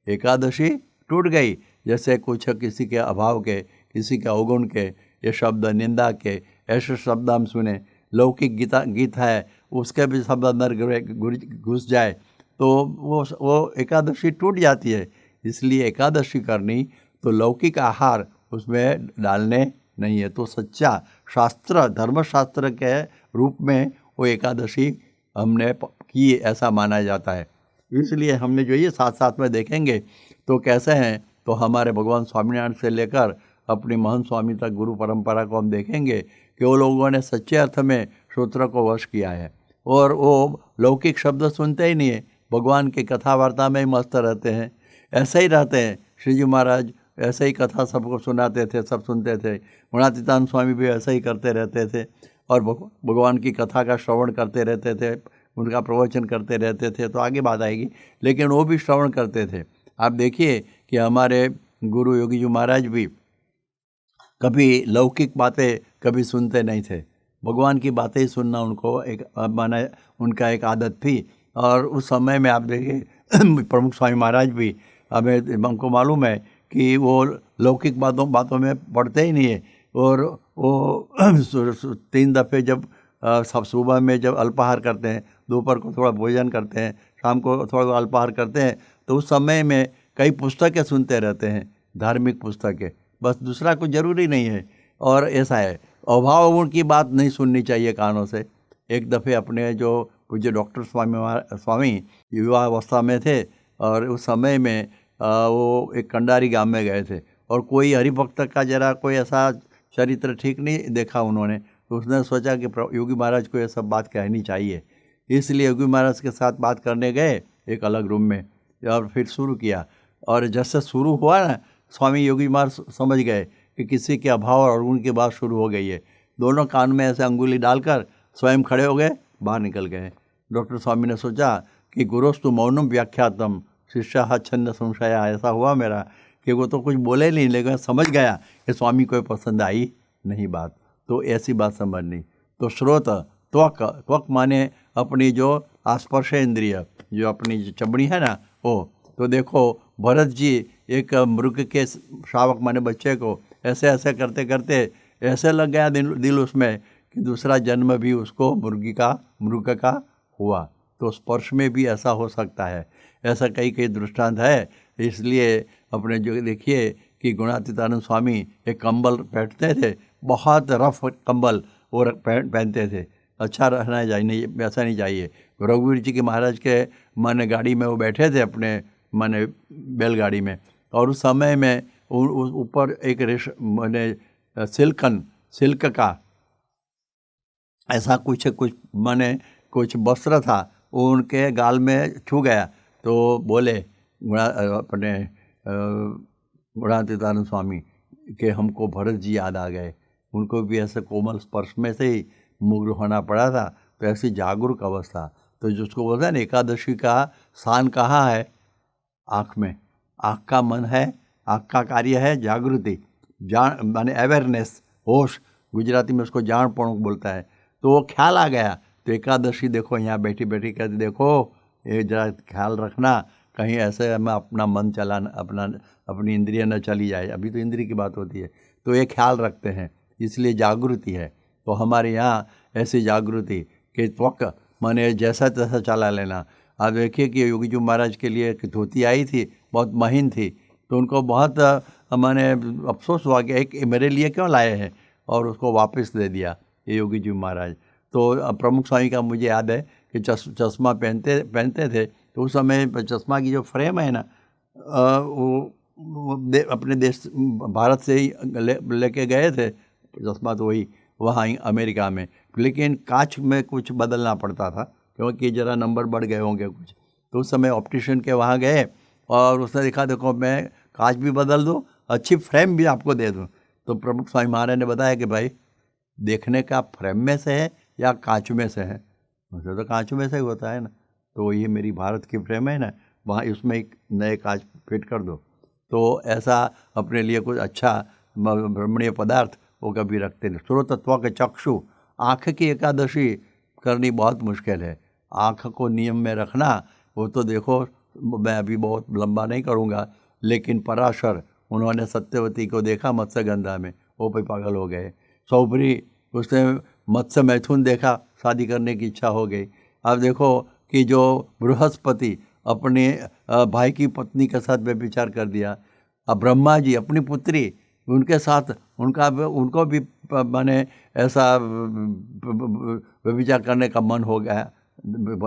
एकादशी टूट गई। जैसे कुछ किसी के अभाव के, किसी के अवगुण के, ये शब्द निंदा के, ऐसे शब्द हम सुने, लौकिक गीत है, उसके भी शब्द अंदर घुस जाए तो वो एकादशी टूट जाती है। इसलिए एकादशी करनी तो लौकिक आहार उसमें डालने नहीं है। तो सच्चा शास्त्र, धर्मशास्त्र के रूप में वो एकादशी हमने की, ऐसा माना जाता है। इसलिए हमने जो ये साथ साथ में देखेंगे तो कैसे हैं, तो हमारे भगवान स्वामीनारायण से लेकर अपने महंत स्वामी तक गुरु परंपरा को हम देखेंगे कि वो लोगों ने सच्चे अर्थ में श्रोत्र को वश किया है और वो लौकिक शब्द सुनते ही नहीं है, भगवान की कथा वार्ता में ही मस्त रहते हैं। ऐसे ही रहते हैं श्री जी महाराज, ऐसे ही कथा सबको सुनाते थे, सब सुनते थे। गुणातीतानंद स्वामी भी ऐसे ही करते रहते थे और भगवान की कथा का श्रवण करते रहते थे, उनका प्रवचन करते रहते थे। तो आगे बात आएगी, लेकिन वो भी श्रवण करते थे। आप देखिए कि हमारे गुरु योगी जी महाराज भी कभी लौकिक बातें कभी सुनते नहीं थे, भगवान की बातें ही सुनना उनको एक माना, उनका एक आदत थी। और उस समय में आप देखिए प्रमुख स्वामी महाराज भी, हमको मालूम है कि वो लौकिक बातों में पढ़ते ही नहीं है। और वो 3 दफ़े जब सब सुबह में जब अल्पाहार करते हैं, दोपहर को थोड़ा भोजन करते हैं, शाम को थोड़ा अल्पाहार करते हैं, तो उस समय में कई पुस्तकें सुनते रहते हैं, धार्मिक पुस्तकें, बस दूसरा कुछ ज़रूरी नहीं है। और ऐसा है, अभाव गुण की बात नहीं सुननी चाहिए कानों से। एक दफ़े अपने जो पूज्य डॉक्टर स्वामी युवावस्था में थे और उस समय में वो एक कंडारी गांव में गए थे और कोई हरिभक्त का जरा कोई ऐसा चरित्र ठीक नहीं देखा उन्होंने, तो उसने सोचा कि योगी महाराज को ये सब बात कहनी चाहिए। इसलिए योगी महाराज के साथ बात करने गए एक अलग रूम में और फिर शुरू किया। और जैसे शुरू हुआ ना, स्वामी योगी महाराज समझ गए कि किसी के अभाव और अवगुण की बात शुरू हो गई है। दोनों कान में ऐसे अंगुली डालकर स्वयं खड़े हो गए, बाहर निकल गए। डॉक्टर स्वामी ने सोचा कि गुरोस्तु मौनम व्याख्यातम शिष्य छन्न संशया, ऐसा हुआ मेरा कि वो तो कुछ बोले नहीं, लेकिन समझ गया कि स्वामी को पसंद आई नहीं बात। तो ऐसी बात समझनी। तो श्रोत, त्वक माने अपनी जो आस्पर्श इंद्रिय, जो अपनी चमड़ी है ना वो। तो देखो भरत जी एक मृग के शावक माने बच्चे को ऐसे ऐसे करते करते ऐसे लग गया दिल उसमें कि दूसरा जन्म भी उसको मृग का हुआ। तो स्पर्श में भी ऐसा हो सकता है। ऐसा कई कई दृष्टांत है। इसलिए अपने जो देखिए कि गुणातीतानंद स्वामी एक कंबल पहनते थे, बहुत रफ कंबल वो पहनते थे। अच्छा रहना चाहिए, नहीं ऐसा नहीं चाहिए। रघुवीर जी के महाराज के माने गाड़ी में वो बैठे थे अपने माने बैलगाड़ी में, और उस समय में ऊपर एक माने सिल्क का ऐसा कुछ माने कुछ वस्त्र था, वो उनके गाल में छू गया तो बोले अपने गुणातीतानंद स्वामी कि हमको भरत जी याद आ गए। उनको भी ऐसे कोमल स्पर्श में से ही मुग्ध होना पड़ा था। तो ऐसी जागरूक अवस्था, तो जिसको बोलते हैं ना एकादशी का स्थान कहाँ है? आँख में। आँख का मन है, आँख का कार्य है जागृति, जान माने अवेयरनेस, होश, गुजराती में उसको जाणपणुं बोलता है। तो वो ख्याल आ गया। तो एकादशी देखो यहाँ बैठी बैठी कहते देखो ये जरा ख्याल रखना कहीं ऐसे हमें अपना मन चलाना, अपनी इंद्रिय न चली जाए। अभी तो इंद्रिय की बात होती है, तो ये ख्याल रखते हैं, इसलिए जागृति है। तो हमारे यहाँ ऐसी जागृति कि त्वक माने जैसा तैसा चला लेना। आप देखिए कि योगी जी महाराज के लिए एक धोती आई थी, बहुत महीन थी, तो उनको बहुत माने अफसोस हुआ कि एक मेरे लिए क्यों लाए हैं, और उसको वापस दे दिया ये योगी जी महाराज। तो प्रमुख स्वामी का मुझे याद है कि चश्मा पहनते थे, तो उस समय चश्मा की जो फ्रेम है ना वो अपने देश भारत से ही लेके गए थे चश्मा, तो वही वहाँ अमेरिका में, लेकिन कांच में कुछ बदलना पड़ता था क्योंकि ज़रा नंबर बढ़ गए होंगे कुछ। तो उस समय ऑप्टिशियन के वहाँ गए और उसने देखा देखो मैं कांच भी बदल दूँ, अच्छी फ्रेम भी आपको दे दूँ। तो प्रमुख स्वामी महाराज ने बताया कि भाई देखने का फ्रेम में से है या कांच में से है? मुझे तो कांच में से ही होता है ना। तो ये मेरी भारत की फ्रेम है ना, वहाँ उसमें एक नए कांच फिट कर दो। तो ऐसा अपने लिए कुछ अच्छा ब्रह्मणीय पदार्थ वो कभी रखते नहीं। श्रोतत्व के चक्षु, आँख की एकादशी करनी बहुत मुश्किल है। आँख को नियम में रखना वो तो देखो, मैं अभी बहुत लंबा नहीं करूँगा, लेकिन पराशर उन्होंने सत्यवती को देखा मत्स्यगंधा में, वो भी पागल हो गए। सौभरी उसने मत्स्य मैथुन देखा, शादी करने की इच्छा हो गई। अब देखो कि जो बृहस्पति अपने भाई की पत्नी के साथ व्यभिचार कर दिया। अब ब्रह्मा जी अपनी पुत्री उनके साथ उनको भी माने ऐसा व्यभिचार करने का मन हो गया,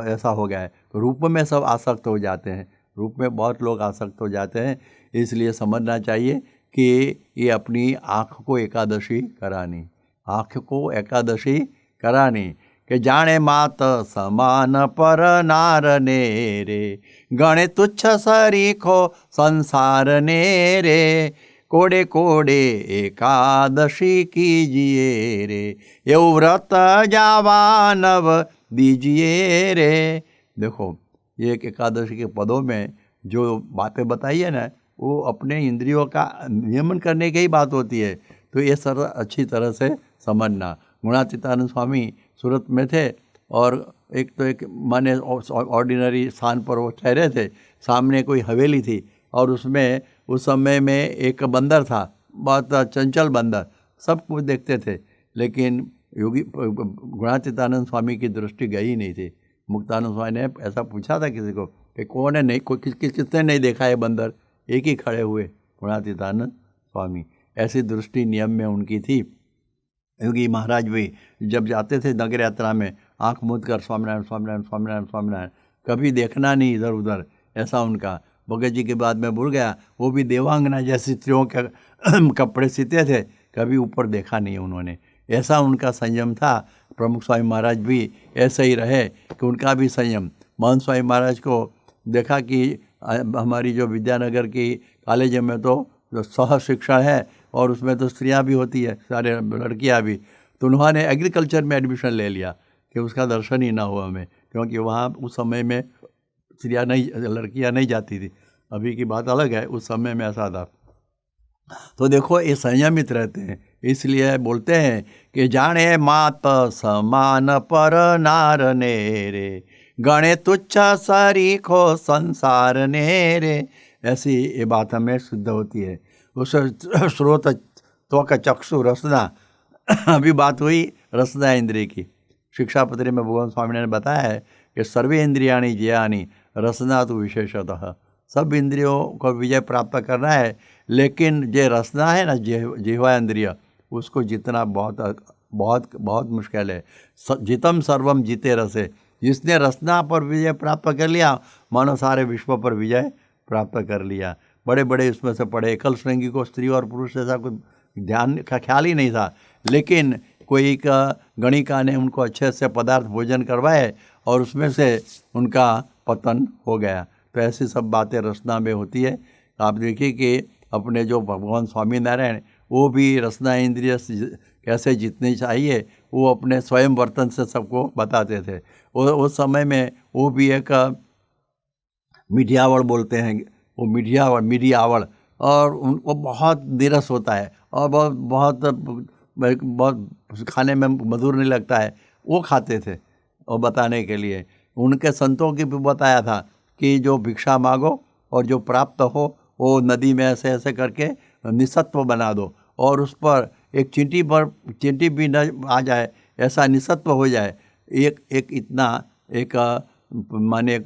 ऐसा हो गया है। रूप में सब आसक्त हो जाते हैं, रूप में बहुत लोग आसक्त हो जाते हैं। इसलिए समझना चाहिए कि ये अपनी आँख को एकादशी करानी, आँख को एकादशी करानी। कि जाने मात समान पर नार ने रे, गणे तुच्छ सरीखो संसार ने रे, कोड़े कोड़े एकादशी कीजिए रे, ये व्रत जावानव दीजिए रे। देखो ये एक एकादशी के पदों में जो बातें बताई है ना, वो अपने इंद्रियों का नियमन करने की ही बात होती है। तो ये सर अच्छी तरह से समझना। गुणातीतानंद स्वामी सूरत में थे और एक माने ऑर्डिनरी स्थान पर वो ठहरे थे। सामने कोई हवेली थी और उसमें उस समय में एक बंदर था, बहुत चंचल बंदर, सब कुछ देखते थे, लेकिन योगी गुणातीतानंद स्वामी की दृष्टि गई नहीं थी। मुक्तानंद स्वामी ने ऐसा पूछा था किसी को कि कौन है, नहीं कोई किसने नहीं देखा है बंदर, एक ही खड़े हुए गुणातीतानंद स्वामी। ऐसी दृष्टि नियम में उनकी थी। योगी महाराज भी जब जाते थे नगर यात्रा में, आँख मूंद कर स्वामीनारायण स्वामीनारायण स्वामीनारायण स्वामीनारायण, कभी देखना नहीं इधर उधर, ऐसा उनका। भगत जी के बाद में भूल गया, वो भी देवांगना जैसी स्त्रियों के कपड़े सीते थे, कभी ऊपर देखा नहीं उन्होंने, ऐसा उनका संयम था। प्रमुख स्वामी महाराज भी ऐसे ही रहे कि उनका भी संयम। महंत स्वामी महाराज को देखा कि हमारी जो विद्यानगर की कॉलेज में तो सह शिक्षा है और उसमें तो स्त्रियां भी होती है, सारे लड़कियां भी, तो उन्होंने एग्रीकल्चर में एडमिशन ले लिया कि उसका दर्शन ही ना हो हमें, क्योंकि वहाँ उस समय में स्त्रियां नहीं, लड़कियां नहीं जाती थी। अभी की बात अलग है, उस समय में ऐसा था। तो देखो ये संयमित रहते हैं, इसलिए बोलते हैं कि जाने मात समान पर नार ने रे, गणे तुच्छ सरीखो संसार ने रे। ऐसी ये बात हमें सिद्ध होती है। उस स्रोत त्वक चक्षु रसना, अभी बात हुई रसना इंद्रिय की। शिक्षापत्री में भगवान स्वामी ने बताया है कि सर्वे इंद्रियाणि जयानि रसना तो विशेषतः, सब इंद्रियों को विजय प्राप्त करना है, लेकिन जो रसना है ना, जिह्वा इंद्रिय, उसको जितना बहुत बहुत बहुत मुश्किल है। जितम सर्वम जीते रसे, जिसने रसना पर विजय प्राप्त कर लिया, मानो सारे विश्व पर विजय प्राप्त कर लिया। बड़े बड़े उसमें से पढ़े, एकल श्रृंगी को स्त्री और पुरुष ऐसा कोई ध्यान का ख्याल ही नहीं था, लेकिन कोई का गणिका ने उनको अच्छे से पदार्थ भोजन करवाए और उसमें से उनका पतन हो गया। तो ऐसी सब बातें रसना में होती है। आप देखिए कि अपने जो भगवान स्वामीनारायण, वो भी रसना इंद्रिय कैसे जीतनी चाहिए वो अपने स्वयं वर्तन से सबको बताते थे। उस समय में वो भी एक मीडियावड़ बोलते हैं, वो मीडियावड़, और उनको बहुत नीरस होता है और बहुत खाने में मधुर नहीं लगता है, वो खाते थे। और बताने के लिए उनके संतों की भी बताया था कि जो भिक्षा मांगो और जो प्राप्त हो वो नदी में ऐसे ऐसे करके निसत्व बना दो, और उस पर एक चींटी भी न आ जाए, ऐसा निसत्व हो जाए। एक इतना एक माने एक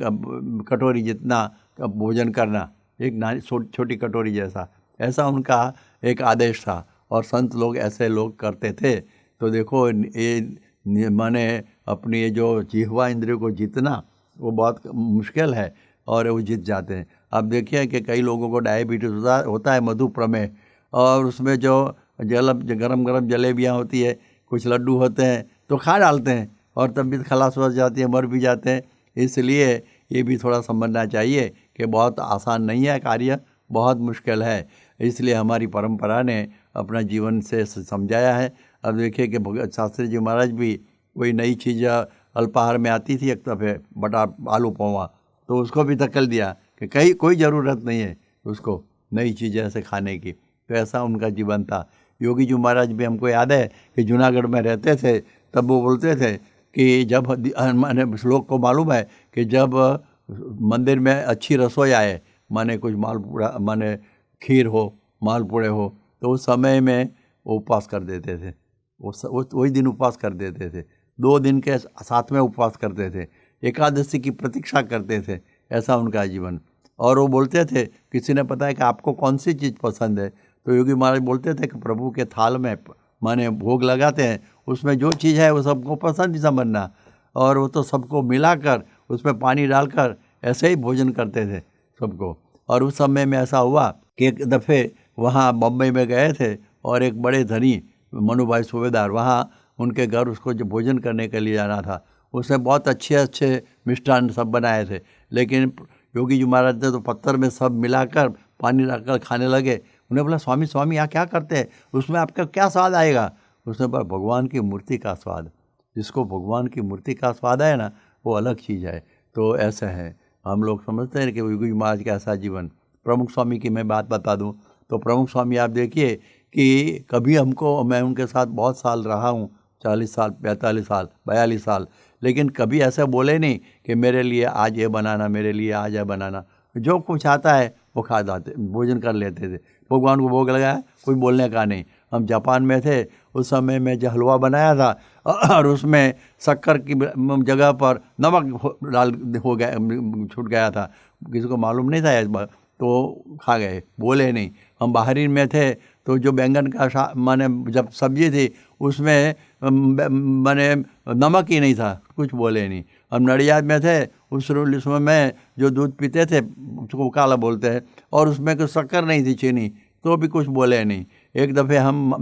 कटोरी जितना भोजन करना, एक छोटी कटोरी जैसा, ऐसा उनका एक आदेश था, और संत लोग ऐसे लोग करते थे। तो देखो ये माने अपनी जो जिह्वा इंद्रियों को जीतना वो बहुत मुश्किल है, और वो जीत जाते हैं। अब देखिए कि कई लोगों को डायबिटीज़ होता है, मधु प्रमेह, और उसमें जो गरम गरम जलेबियाँ होती है, कुछ लड्डू होते हैं तो खा डालते हैं और तबीयत खलास हो जाती है, मर भी जाते हैं। इसलिए ये भी थोड़ा समझना चाहिए कि बहुत आसान नहीं है कार्य, बहुत मुश्किल है। इसलिए हमारी परंपरा ने अपना जीवन से समझाया है। अब देखिए कि भगत शास्त्री जी महाराज भी कोई नई चीज़ अल्पाहार में आती थी, एक दफ़े बटा आलू पौवा, तो उसको भी धकेल दिया कि कोई ज़रूरत नहीं है उसको नई चीज़ें ऐसे खाने की। तो ऐसा उनका जीवन था। योगी जी महाराज भी हमको याद है कि जूनागढ़ में रहते थे, तब वो बोलते थे कि जब माने श्लोक को मालूम है कि जब मंदिर में अच्छी रसोई आए, माने कुछ मालपूड़ा माने खीर हो, मालपूड़े हो, तो उस समय में वो उपवास कर देते थे। वही दिन उपवास कर देते थे, 2 दिन के साथ में उपवास करते थे, एकादशी की प्रतीक्षा करते थे। ऐसा उनका जीवन। और वो बोलते थे, किसी ने पता है कि आपको कौन सी चीज़ पसंद है, तो योगी महाराज बोलते थे कि प्रभु के थाल में माने भोग लगाते हैं, उसमें जो चीज़ है वो सबको पसंद ही समझना, और वो तो सबको मिलाकर उसमें पानी डालकर ऐसे ही भोजन करते थे सबको। और उस समय में ऐसा हुआ कि एक दफ़े वहाँ बम्बई में गए थे, और एक बड़े धनी मनुभाई सूबेदार, वहाँ उनके घर उसको जो भोजन करने के लिए जाना था, उसने बहुत अच्छे अच्छे मिष्ठान सब बनाए थे, लेकिन योगी जी महाराज ने तो पत्थर में सब मिलाकर पानी डालकर खाने लगे। उन्हें बोला, स्वामी स्वामी यहाँ क्या करते हैं, उसमें आपका क्या स्वाद आएगा? उसने बोला, भगवान की मूर्ति का स्वाद। जिसको भगवान की मूर्ति का स्वाद है ना, वो अलग चीज़ है। तो ऐसा है, हम लोग समझते हैं कि योगी जी महाराज का ऐसा जीवन। प्रमुख स्वामी की मैं बात बता दूं तो प्रमुख स्वामी आप देखिए कि कभी हमको, मैं उनके साथ बहुत साल रहा हूँ, 40 साल 45 साल 42 साल, लेकिन कभी ऐसा बोले नहीं कि मेरे लिए आज ये बनाना, मेरे लिए आज ये बनाना। जो कुछ आता है वो खा जाते, भोजन कर लेते थे। भगवान को भोग लगाया, कोई बोलने का नहीं। हम जापान में थे, उस समय में जो हलवा बनाया था और उसमें शक्कर की जगह पर नमक डाल हो गया, छूट गया था, किसी को मालूम नहीं था इस बार, तो खा गए, बोले नहीं। हम बाहरी में थे तो जो बैंगन का माने जब सब्जी थी उसमें माने नमक ही नहीं था, कुछ बोले नहीं। हम नडियाद में थे, उसमें में जो दूध पीते थे उसको काला बोलते हैं, और उसमें कुछ शक्कर नहीं थी, चीनी, तो भी कुछ बोले नहीं। एक दफ़े हम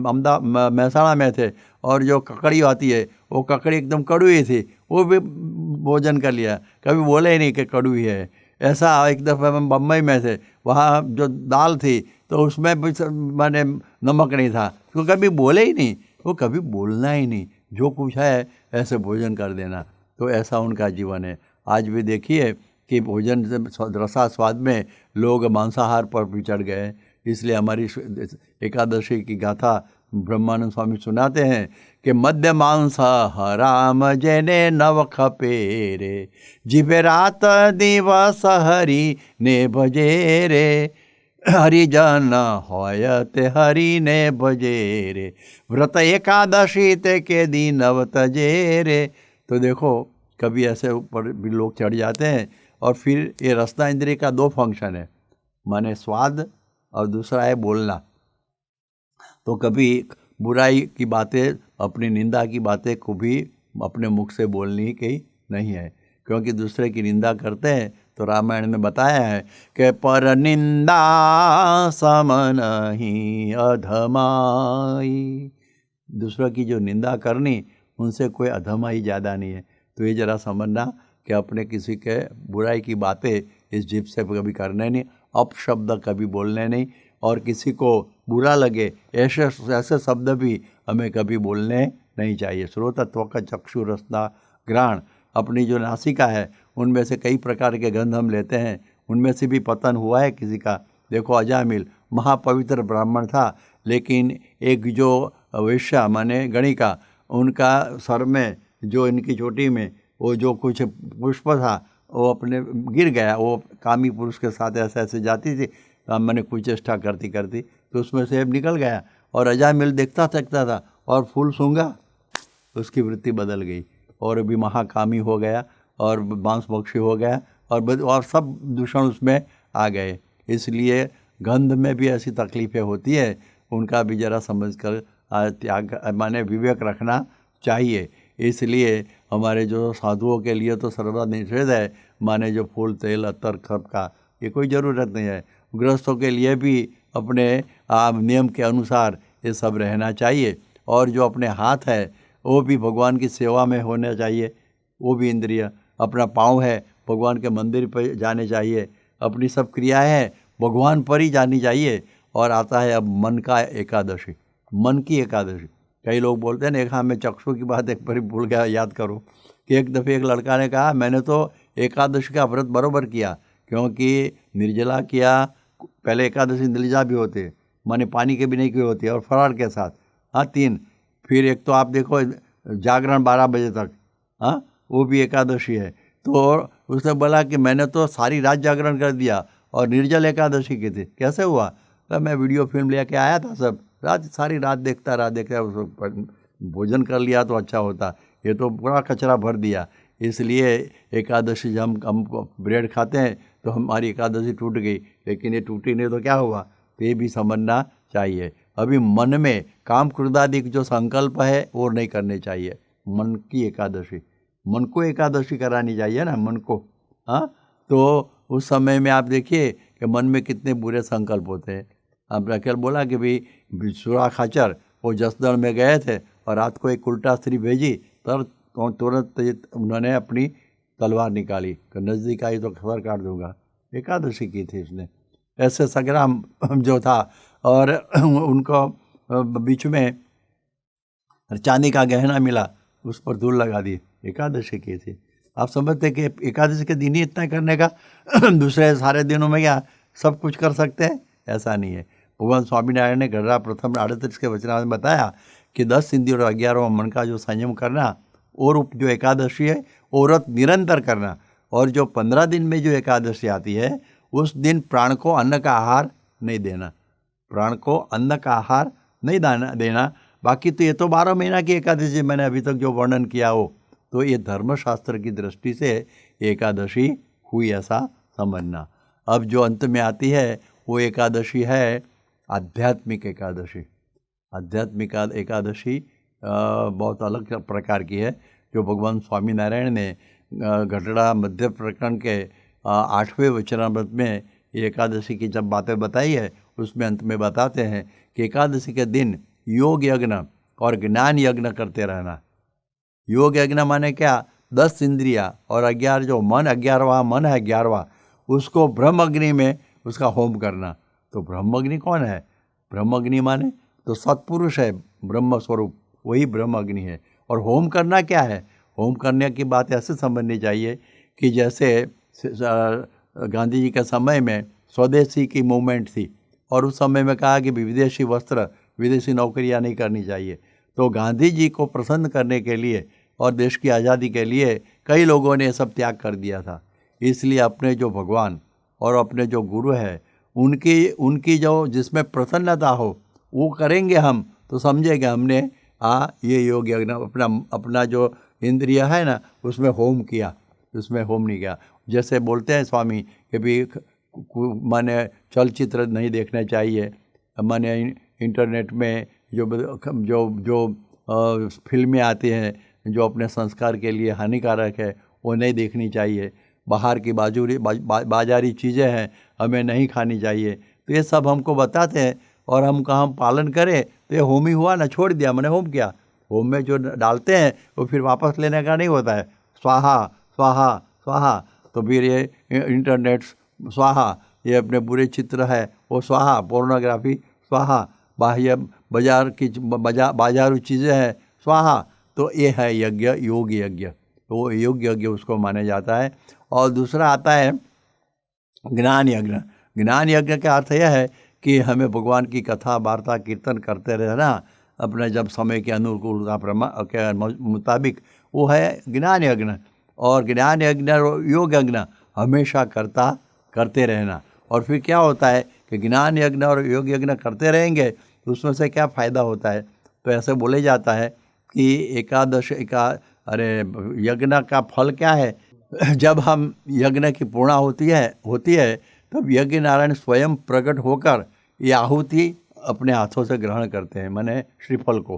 महसाणा में थे, और जो ककड़ी आती है वो ककड़ी एकदम कड़वी थी, वो भी भोजन कर लिया, कभी बोले ही नहीं कि कड़वी है। ऐसा एक दफ़े हम बम्बई में थे, वहाँ जो दाल थी तो उसमें भी माने नमक नहीं था, तो कभी बोले ही नहीं, वो कभी बोलना ही नहीं, जो कुछ है ऐसे भोजन कर देना। तो ऐसा उनका जीवन है। आज भी देखिए कि भोजन रसा स्वाद में लोग मांसाहार पर भी चढ़ गए। इसलिए हमारी एकादशी की गाथा ब्रह्मानंद स्वामी सुनाते हैं कि मध्य मांसाहाराम जने नव खपेरे, जिभे रात दिवस हरि ने भजे रे, हरिजन होयते हरि ने भजे रे, व्रत एकादशी ते के दिन नव तजे रे। तो देखो कभी ऐसे ऊपर भी लोग चढ़ जाते हैं। और फिर ये रसना इंद्रिय का 2 फंक्शन है, माने स्वाद और दूसरा है बोलना। तो कभी बुराई की बातें, अपनी निंदा की बातें को भी अपने मुख से बोलनी की नहीं है, क्योंकि दूसरे की निंदा करते हैं तो रामायण में बताया है कि पर निंदा सम नहीं अधमाई। दूसरों की जो निंदा करनी, उनसे कोई अधमाई ज़्यादा नहीं है। तो ये जरा समझना कि अपने किसी के बुराई की बातें इस जीभ से कभी करने नहीं, अपशब्द कभी बोलने नहीं, और किसी को बुरा लगे ऐसे ऐसे शब्द भी हमें कभी बोलने नहीं चाहिए। श्रोतत्व का चक्षु रसना घ्राण, अपनी जो नासिका है उनमें से कई प्रकार के गंध हम लेते हैं, उनमें से भी पतन हुआ है किसी का। देखो अजामिल महापवित्र ब्राह्मण था, लेकिन एक जो वैश्या माने गणिका, उनका सर में जो इनकी चोटी में वो जो कुछ पुष्प था वो अपने गिर गया। वो कामी पुरुष के साथ ऐसे ऐसे जाती थी, मैंने कुछ चेष्टा करती करती तो उसमें से निकल गया, और अजामिल देखता थकता था और फूल सूंघा, उसकी वृत्ति बदल गई और भी महाकामी हो गया और मांसभक्षी हो गया, और सब दूषण उसमें आ गए। इसलिए गंध में भी ऐसी तकलीफ़ें होती है, उनका भी जरा समझ कर त्याग माने विवेक रखना चाहिए। इसलिए हमारे जो साधुओं के लिए तो सर्वदा निषेध है, माने जो फूल तेल अत्तर खप का ये कोई ज़रूरत नहीं है। गृहस्थों के लिए भी अपने नियम के अनुसार ये सब रहना चाहिए। और जो अपने हाथ है वो भी भगवान की सेवा में होना चाहिए, वो भी इंद्रिय। अपना पाँव है भगवान के मंदिर पर जाने चाहिए, अपनी सब क्रियाएं हैं भगवान पर ही जानी चाहिए। और आता है अब मन का एकादशी, मन की एकादशी। कई लोग बोलते हैं ना, एक हाँ मैं चक्षु की बात एक बार भूल गया, याद करो कि एक दफ़े एक लड़का ने कहा मैंने तो एकादशी का व्रत बरोबर किया, क्योंकि निर्जला किया। पहले एकादशी निर्जला भी होते, माने पानी के भी नहीं की होती, और फरार के साथ, हाँ 3। फिर एक तो आप देखो जागरण 12 बजे तक, हाँ वो भी एकादशी है। तो उसने बोला कि मैंने तो सारी रात जागरण कर दिया और निर्जल एकादशी की थी, कैसे हुआ? तो मैं वीडियो फिल्म लेके आया था, सब रात सारी रात देखता उसको भोजन कर लिया तो अच्छा होता, ये तो पूरा कचरा भर दिया। इसलिए एकादशी जब हम ब्रेड खाते हैं तो हमारी एकादशी टूट गई, लेकिन ये टूटी नहीं तो क्या हुआ, तो ये भी समझना चाहिए। अभी मन में काम क्रोधादिक जो संकल्प है वो नहीं करने चाहिए। मन की एकादशी, मन को एकादशी करानी चाहिए ना, मन को। हाँ, तो उस समय में आप देखिए कि मन में कितने बुरे संकल्प होते हैं। आप रखेल बोला कि भाई सुरा खाचर वो जसदण में गए थे और रात को एक उल्टा स्त्री भेजी, तब तुरंत उन्होंने अपनी तलवार निकाली, नज़दीक आई तो खबर काट दूंगा। एकादशी की थी उसने। ऐसे संग्राम जो था, और उनको बीच में चांदी का गहना मिला, उस पर धूल लगा दी, एकादशी की थी। आप समझते कि एकादशी के दिन ही इतना करने का, दूसरे सारे दिनों में क्या सब कुछ कर सकते हैं? ऐसा नहीं है। भगवान स्वामीनारायण ने गढ़ा प्रथम 38 के वचनामृत में बताया कि 10 इंद्रियों और 11वां मन का जो संयम करना, और जो एकादशी है वो व्रत निरंतर करना। और जो 15 दिन में जो एकादशी आती है उस दिन प्राण को अन्न का आहार नहीं देना, प्राण को अन्न का आहार नहीं देना। बाकी तो ये तो 12 महीना की एकादशी मैंने अभी तक जो वर्णन किया हो, तो ये धर्मशास्त्र की दृष्टि से एकादशी हुई ऐसा समझना। अब जो अंत में आती है वो एकादशी है आध्यात्मिक एकादशी। आध्यात्मिक एकादशी बहुत अलग प्रकार की है, जो भगवान स्वामीनारायण ने गढ़ड़ा मध्य प्रकरण के 8वें वचनामृत में ये एकादशी की जब बातें बताई है, उसमें अंत में बताते हैं कि एकादशी के दिन योग यज्ञ और ज्ञान यज्ञ करते रहना। योग यज्ञ माने क्या? 10 इंद्रिया और 11 जो मन, 11वां मन है 11वां, उसको ब्रह्म अग्नि में उसका होम करना। तो ब्रह्म अग्नि कौन है? ब्रह्म अग्नि माने तो सत्पुरुष है, ब्रह्म स्वरूप, वही ब्रह्म अग्नि है। और होम करना क्या है? होम करने की बात ऐसे समझनी चाहिए कि जैसे गांधी जी के समय में स्वदेशी की मूवमेंट थी, और उस समय में कहा कि विदेशी वस्त्र, विदेशी नौकरियां नहीं करनी चाहिए। तो गांधी जी को प्रसन्न करने के लिए और देश की आज़ादी के लिए कई लोगों ने सब त्याग कर दिया था। इसलिए अपने जो भगवान और अपने जो गुरु है उनकी जो जिसमें प्रसन्नता हो वो करेंगे हम, तो समझेंगे हमने ये योग यज्ञ अपना जो इंद्रिय है ना, उसमें होम किया, उसमें होम नहीं किया। जैसे बोलते हैं स्वामी कि भी माने चलचित्र नहीं देखने चाहिए, माने इंटरनेट में जो जो जो फिल्में आती हैं जो अपने संस्कार के लिए हानिकारक है वो नहीं देखनी चाहिए। बाहर की बाजारी चीज़ें हैं हमें नहीं खानी चाहिए। तो ये सब हमको बताते हैं और हम पालन करें तो ये होम ही हुआ ना, छोड़ दिया मैंने होम किया। होम में जो डालते हैं वो फिर वापस लेने का नहीं होता है, स्वाहा स्वाहा स्वाहा। तो फिर ये इंटरनेट स्वाहा, ये अपने बुरे चित्र है वो स्वाहा, पोर्नोग्राफी स्वाहा, बाह्य बाजारू चीज़ें हैं स्वाहा। तो ये है यज्ञ, योग यज्ञ, तो वो योग यज्ञ उसको माना जाता है। और दूसरा आता है ज्ञान यज्ञ। ज्ञान यज्ञ का अर्थ यह है कि हमें भगवान की कथा वार्ता कीर्तन करते रहना अपने जब समय के अनुकूलता के मुताबिक, वो है ज्ञान यज्ञ। और ज्ञान यज्ञ और योग यज्ञ हमेशा करते रहना। और फिर क्या होता है कि ज्ञान यज्ञ और योग यज्ञ करते रहेंगे तो उसमें से क्या फ़ायदा होता है। तो ऐसे बोले जाता है कि यज्ञ का फल क्या है। जब हम यज्ञ की पूर्णा होती है तब यज्ञ नारायण स्वयं प्रकट होकर ये आहुति अपने हाथों से ग्रहण करते हैं, माने श्रीफल को,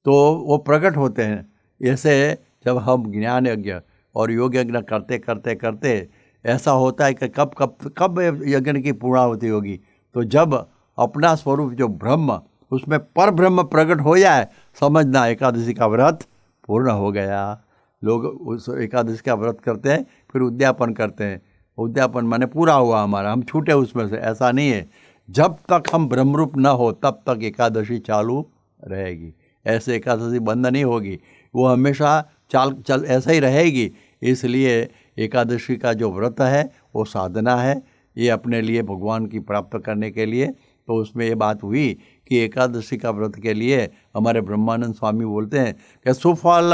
तो वो प्रकट होते हैं। ऐसे जब हम ज्ञान यज्ञ और योग यज्ञ करते ऐसा होता है कि कब यज्ञ की पूर्णाहुति होगी, तो जब अपना स्वरूप जो ब्रह्म, उसमें पर ब्रह्म प्रकट हो जाए, समझना एकादशी का व्रत पूर्ण हो गया। लोग उस एकादशी का व्रत करते हैं, फिर उद्यापन करते हैं। उद्यापन माने पूरा हुआ हमारा, हम छूटे उसमें से, ऐसा नहीं है। जब तक हम ब्रह्मरूप न हो तब तक एकादशी चालू रहेगी, ऐसे एकादशी बंद नहीं होगी, वो हमेशा चल ऐसा ही रहेगी। इसलिए एकादशी का जो व्रत है वो साधना है, ये अपने लिए भगवान की प्राप्त करने के लिए। तो उसमें ये बात हुई कि एकादशी का व्रत के लिए हमारे ब्रह्मानंद स्वामी बोलते हैं कि सुफल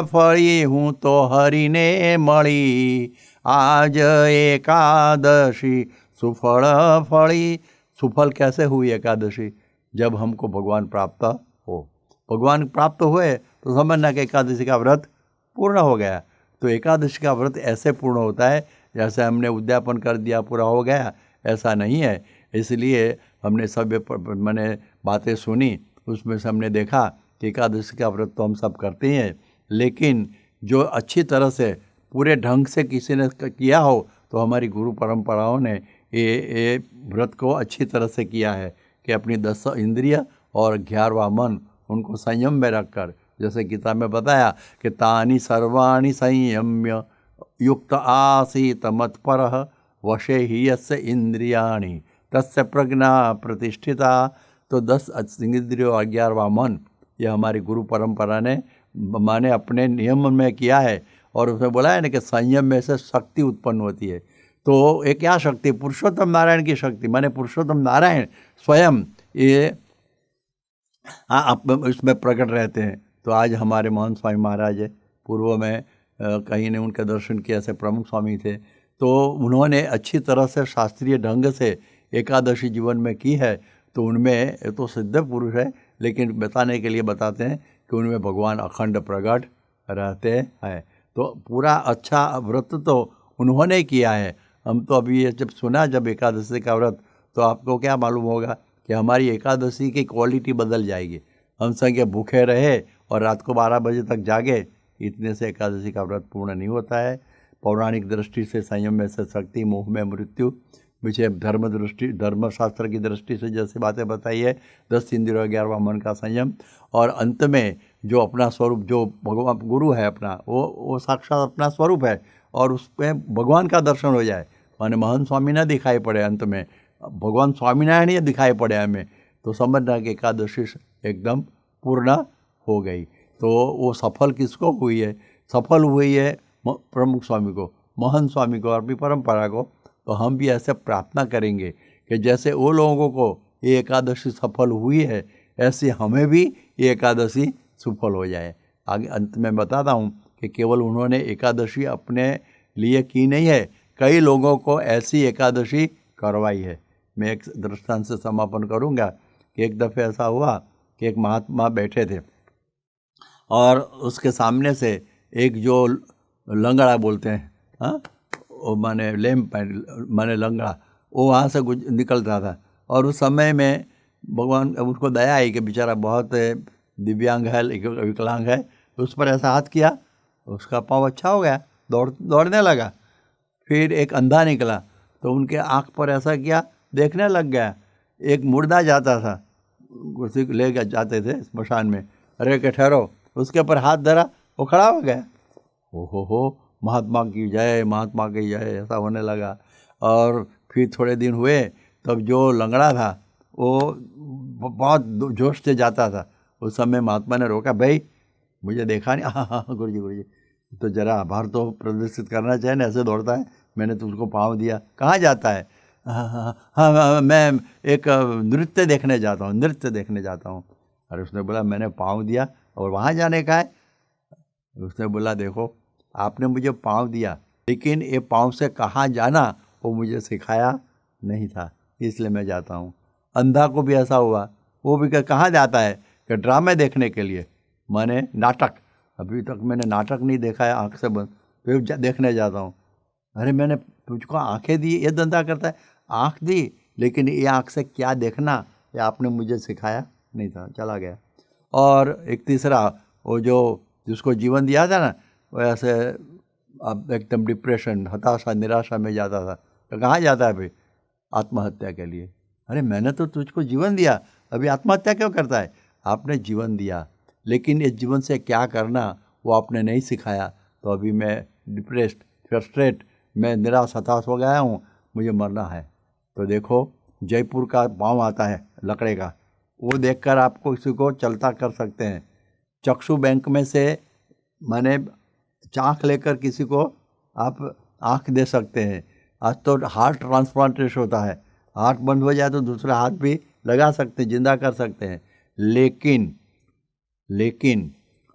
फली हूँ तो हरि ने मળી, आज एकादशी सुफल फली। सुफल कैसे हुई एकादशी? जब हमको भगवान प्राप्त हो, भगवान प्राप्त हुए तो समझना कि एकादशी का व्रत पूर्ण हो गया। तो एकादशी का व्रत ऐसे पूर्ण होता है जैसे हमने उद्यापन कर दिया पूरा हो गया, ऐसा नहीं है। इसलिए हमने सब मैंने बातें सुनी, उसमें से हमने देखा कि एकादशी का व्रत तो हम सब करते ही हैं, लेकिन जो अच्छी तरह से पूरे ढंग से किसी ने किया हो तो हमारी गुरु परंपराओं ने ये व्रत को अच्छी तरह से किया है कि अपनी 10 इंद्रिय और 11वां मन उनको संयम में रखकर, जैसे गीता में बताया कि तानि सर्वाणि संयम्य युक्त आसीत मत्परः वशे ही यस्य इंद्रियाणि तस्य प्रज्ञा प्रतिष्ठिता। तो 10 इंद्रिय और 11वां मन, ये हमारी गुरु परंपरा ने माने अपने नियम में किया है। और उसमें बोला है ना कि संयम में से शक्ति उत्पन्न होती है। तो ये क्या शक्ति? पुरुषोत्तम नारायण की शक्ति, माने पुरुषोत्तम नारायण स्वयं ये इसमें प्रकट रहते हैं। तो आज हमारे मोहन स्वामी महाराज है, पूर्व में कहीं ने उनके दर्शन किए, ऐसे प्रमुख स्वामी थे, तो उन्होंने अच्छी तरह से शास्त्रीय ढंग से एकादशी जीवन में की है। तो उनमें तो सिद्ध पुरुष है, लेकिन बताने के लिए बताते हैं कि उनमें भगवान अखंड प्रकट रहते हैं। तो पूरा अच्छा व्रत तो उन्होंने किया है। हम तो अभी ये जब सुना जब एकादशी का व्रत, तो आपको क्या मालूम होगा कि हमारी एकादशी की क्वालिटी बदल जाएगी। हम संगे भूखे रहे और रात को 12 बजे तक जागे, इतने से एकादशी का व्रत पूर्ण नहीं होता है। पौराणिक दृष्टि से संयम में से शक्ति, मोह में मृत्यु, विषय धर्मशास्त्र की दृष्टि से जैसे बातें बताई है, 10 इंद्रियों 11वां मन का संयम, और अंत में जो अपना स्वरूप, जो भगवान गुरु है अपना, वो साक्षात अपना स्वरूप है, और उसमें भगवान का दर्शन हो जाए, माने महंत स्वामी ना दिखाई पड़े, अंत में भगवान स्वामीनारायण ही दिखाई पड़े हमें, तो समझना कि एकादशी एकदम पूर्ण हो गई। तो वो सफल किसको हुई है? सफल हुई है प्रमुख स्वामी को, महंत स्वामी को, और भी परंपरा को। तो हम भी ऐसे प्रार्थना करेंगे कि जैसे वो लोगों को ये एकादशी सफल हुई है, ऐसे हमें भी ये एकादशी सफल हो जाए। आगे अंत में बताता हूँ कि केवल उन्होंने एकादशी अपने लिए की नहीं है, कई लोगों को ऐसी एकादशी करवाई है। मैं एक दृष्टांत से समापन करूँगा कि एक दफ़े ऐसा हुआ कि एक महात्मा बैठे थे और उसके सामने से एक जो लंगड़ा बोलते हैं, हाँ, वो माने लैम्प माने लंगड़ा, वो वहाँ से निकलता था। और उस समय में भगवान उसको दया आई कि बेचारा बहुत दिव्यांग है, विकलांग है, तो उस पर ऐसा हाथ किया, उसका पाँव अच्छा हो गया, दौड़ने लगा। फिर एक अंधा निकला तो उनके आँख पर ऐसा किया, देखने लग गया। एक मुर्दा जाता था, उसी को ले जाते थे स्मशान में, अरे के ठहरो, उसके ऊपर हाथ धरा, वो खड़ा हो गया। हो महात्मा की जय, महात्मा की जय, ऐसा होने लगा। और फिर थोड़े दिन हुए तब जो लंगड़ा था वो बहुत जोश से जाता था। उस समय महात्मा ने रोका, भाई मुझे देखा नहीं? हाँ गुरु जी, तो ज़रा आभार तो प्रदर्शित करना चाहिए ना, ऐसे दौड़ता है, मैंने तुझको पाँव दिया। कहाँ जाता है? हाँ, मैं एक नृत्य देखने जाता हूँ। अरे उसने बोला मैंने पाँव दिया और वहाँ जाने का है? उसने बोला देखो, आपने मुझे पाँव दिया, लेकिन ये पाँव से कहाँ जाना वो मुझे सिखाया नहीं था, इसलिए मैं जाता हूँ। अंधा को भी ऐसा हुआ, वो भी कहाँ जाता है? कि ड्रामे देखने के लिए, माने नाटक। अभी तक मैंने नाटक नहीं देखा है आँख से बंद, फिर देखने जाता हूँ। अरे मैंने तुझको आँखें दी, ये धंधा करता है, आँख दी, लेकिन ये आँख से क्या देखना ये आपने मुझे सिखाया नहीं था, चला गया। और एक तीसरा, वो जो जिसको जीवन दिया था ना, वो ऐसे अब एकदम डिप्रेशन, हताशा, निराशा में जाता था। तो कहाँ जाता है भाई? आत्महत्या के लिए। अरे मैंने तो तुझको जीवन दिया, अभी आत्महत्या क्यों करता है? आपने जीवन दिया, लेकिन इस जीवन से क्या करना वो आपने नहीं सिखाया, तो अभी मैं डिप्रेस्ड, फ्रस्ट्रेट, मैं निराश, हताश हो गया हूँ, मुझे मरना है। तो देखो, जयपुर का पाँव आता है लकड़े का, वो देखकर आपको किसी को चलता कर सकते हैं। चक्षु बैंक में से माने आँख लेकर किसी को आप आँख दे सकते हैं। आज तो हार्ट ट्रांसप्लांटेशन होता है, हार्ट बंद हो जाए तो दूसरा हाथ भी लगा सकते हैं, जिंदा कर सकते हैं। लेकिन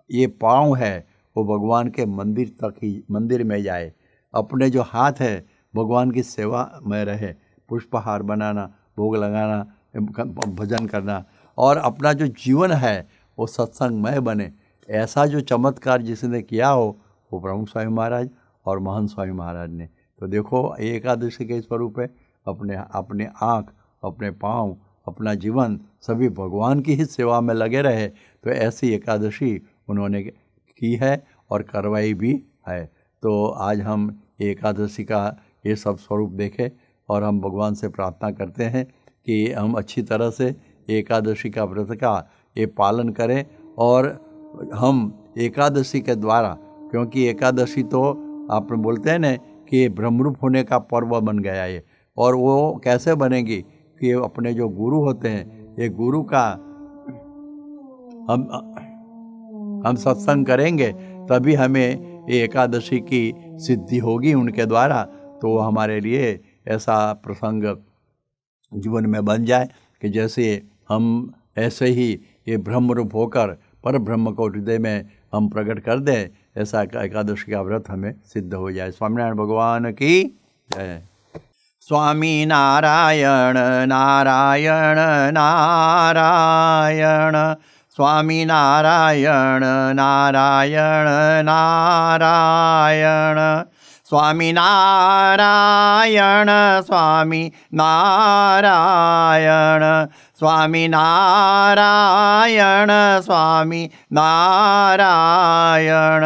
ये पाँव है वो भगवान के मंदिर तक ही, मंदिर में जाए। अपने जो हाथ है भगवान की सेवा में रहे, पुष्पहार बनाना, भोग लगाना, भजन करना, और अपना जो जीवन है वो सत्संगमय बने। ऐसा जो चमत्कार जिसने किया हो वो प्रमुख स्वामी महाराज और महंत स्वामी महाराज ने। तो देखो, एकादशी के स्वरूप है, अपने आँख, अपने पाँव, अपना जीवन सभी भगवान की ही सेवा में लगे रहे। तो ऐसी एकादशी उन्होंने की है और करवाई भी है। तो आज हम एकादशी का ये सब स्वरूप देखें और हम भगवान से प्रार्थना करते हैं कि हम अच्छी तरह से एकादशी का व्रत का ये पालन करें। और हम एकादशी के द्वारा, क्योंकि एकादशी तो आप बोलते हैं ना कि ब्रह्मरूप होने का पर्व बन गया ये, और वो कैसे बनेगी कि अपने जो गुरु होते हैं, ये गुरु का हम सत्संग करेंगे तभी हमें ये एकादशी की सिद्धि होगी उनके द्वारा। तो वो हमारे लिए ऐसा प्रसंग जीवन में बन जाए कि जैसे हम ऐसे ही ये ब्रह्मरूप होकर पर ब्रह्म को हृदय में हम प्रकट कर दें, ऐसा एकादशी का व्रत हमें सिद्ध हो जाए। स्वामीनारायण भगवान की जय। स्वामी नारायण नारायण नारायण, स्वामी नारायण नारायण नारायण, स्वामी नारायण स्वामी नारायण, स्वामी नारायण स्वामी नारायण,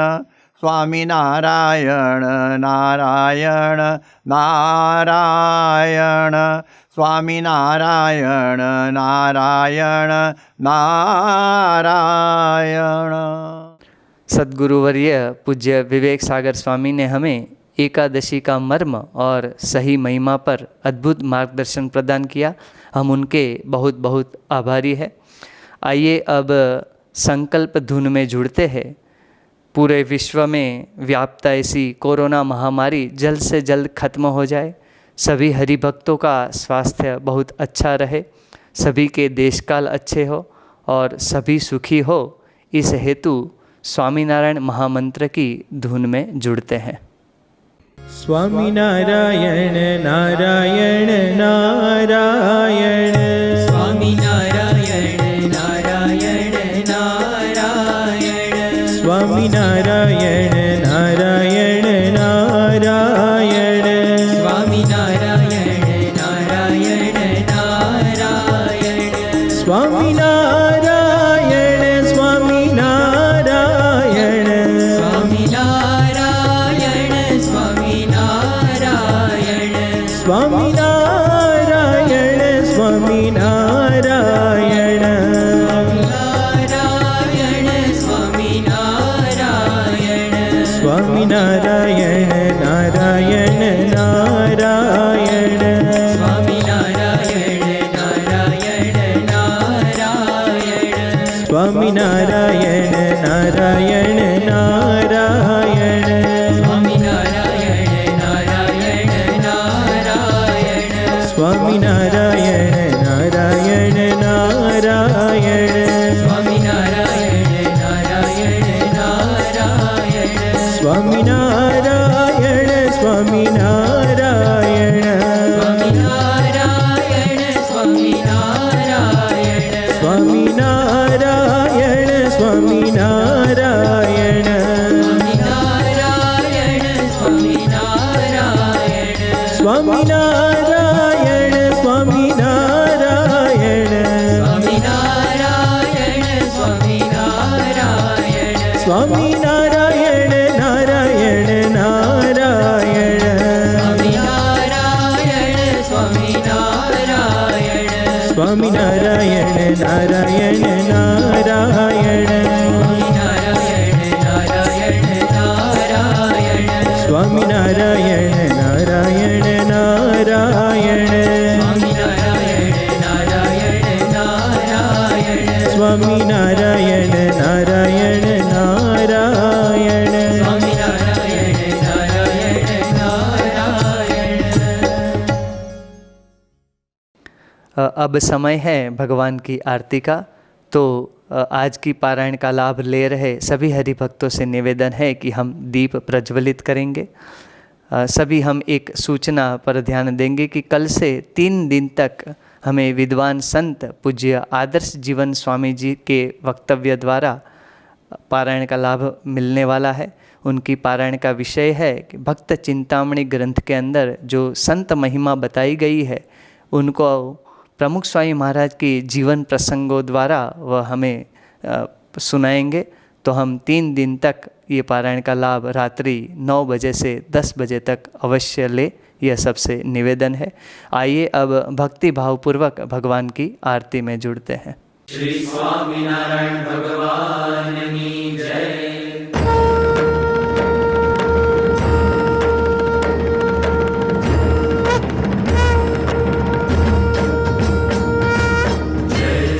स्वामी नारायण नारायण नारायण, स्वामी नारायण नारायण नारायण। सद्गुरुवर्य पूज्य विवेक सागर स्वामी ने हमें एकादशी का मर्म और सही महिमा पर अद्भुत मार्गदर्शन प्रदान किया। हम उनके बहुत बहुत आभारी हैं। आइए अब संकल्प धुन में जुड़ते हैं। पूरे विश्व में व्याप्त ऐसी कोरोना महामारी जल्द से जल्द खत्म हो जाए, सभी हरिभक्तों का स्वास्थ्य बहुत अच्छा रहे, सभी के देशकाल अच्छे हो और सभी सुखी हो, इस हेतु स्वामीनारायण महामंत्र की धुन में जुड़ते हैं। स्वामी नारायण नारायण नारायण, स्वामी नारायण नारायण नारायण, સ્વામિનારાયણ નારાયણ નારાયણ સ્વામિનારાયણ નારાયણ નારાયણ સ્વામિનારાયણ સ્વામિનારાયણ સ્વામિનારાયણ સ્વામિનારાયણ સ્વામિનારાયણ સ્વામિનારાયણ સ્વામિનારાયણ નારાયણ નારાયણ સ્વામિનારાયણ નારાયણ નારાયણ સ્વામિનારાયણ નારાયણ નારાયણ સ્વામિનારાયણ નારાયણ નારાયણ સ્વામિનારાયણ સ્વામિનારાયણ સ્વામિનારાયણ સ્વામિનારાયણ સ્વામિનારાયણ સ્વામિનારાયણ સ્વામિનારાયણ નારાયણ નારાયણ સ્વામિનારાયણ નારાયણ નારાયણ સ્વામિનારાયણ નારાયણ નારાયણ સ્વામિનારાયણ નારાયણ નારાયણ अब समय है भगवान की आरती का। तो आज की पारायण का लाभ ले रहे सभी हरि भक्तों से निवेदन है कि हम दीप प्रज्वलित करेंगे। सभी हम एक सूचना पर ध्यान देंगे कि कल से 3 दिन तक हमें विद्वान संत पूज्य आदर्श जीवन स्वामी जी के वक्तव्य द्वारा पारायण का लाभ मिलने वाला है। उनकी पारायण का विषय है कि भक्त चिंतामणि ग्रंथ के अंदर जो संत महिमा बताई गई है उनको प्रमुख स्वामी महाराज के जीवन प्रसंगों द्वारा वह हमें सुनाएंगे। तो हम 3 दिन तक ये पारायण का लाभ रात्रि 9 बजे से 10 बजे तक अवश्य ले, यह सबसे निवेदन है। आइए अब भक्ति भावपूर्वक भगवान की आरती में जुड़ते हैं। श्री स्वामीनारायण भगवान की जय। जय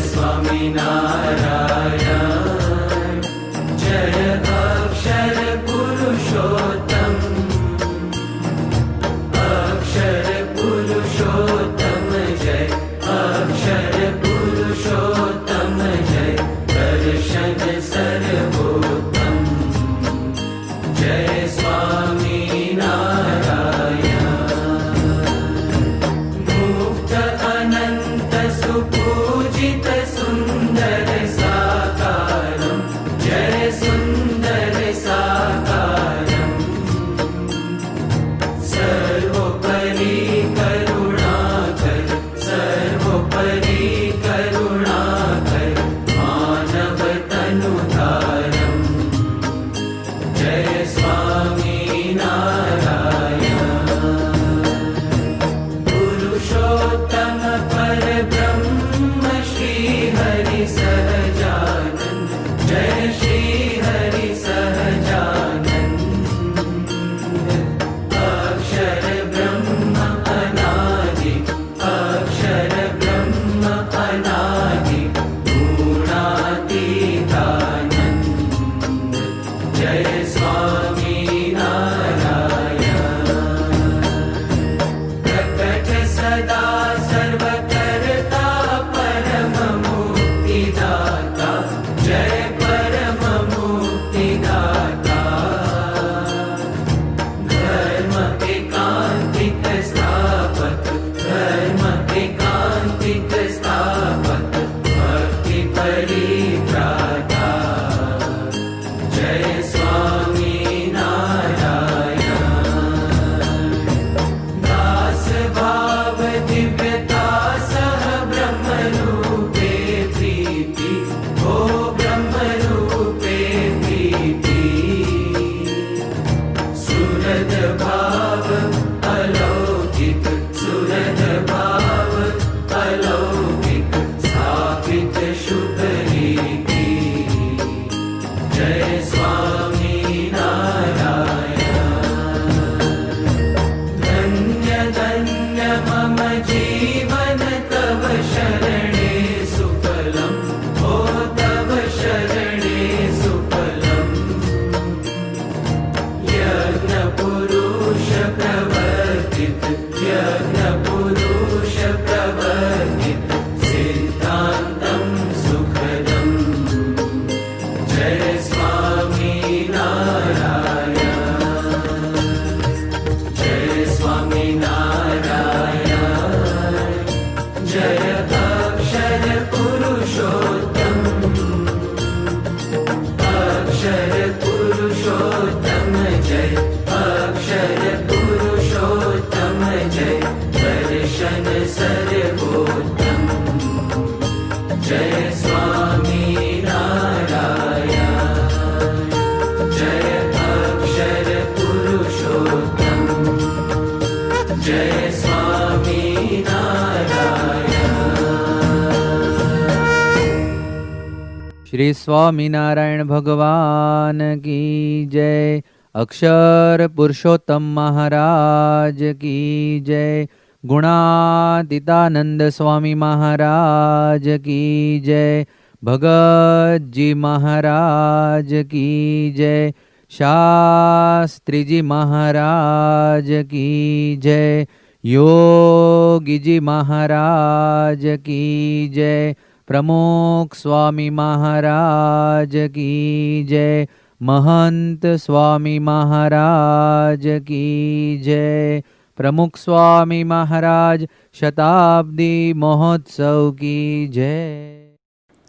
श्री स्वामीनारायण भगवान की जय। अक्षर पुरुषोत्तम महाराज की जय। गुणातीतानंद स्वामी महाराज की जय। भगत जी महाराज की जय। शास्त्री जी महाराज की जय। योगी जी महाराज की जय। प्रमुख स्वामी महाराज की जय। महंत स्वामी महाराज की जय। प्रमुख स्वामी महाराज शताब्दी महोत्सव की जय।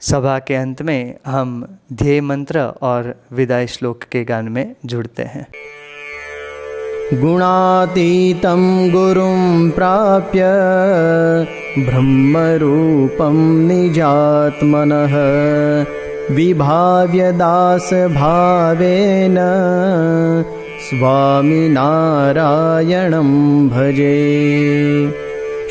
सभा के अंत में हम ध्येय मंत्र और विदाई श्लोक के गान में जुड़ते हैं। गुणातीतं गुरुं प्राप्य ब्रह्मरूपं निजात्मनः विभाव्य दासभावेन स्वामिनारायणं भजे।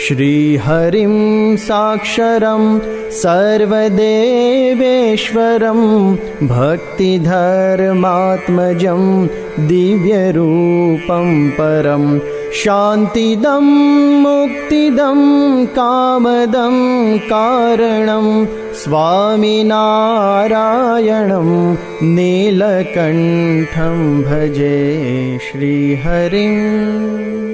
श्रीहरिं साक्षरं सर्वदेवेश्वरं भक्तिधर्मात्मजं दिव्यरूपं परं शान्तिदं मुक्तिदं कामदं कारणं स्वामिनारायणं नीलकण्ठं भजे श्रीहरिम्।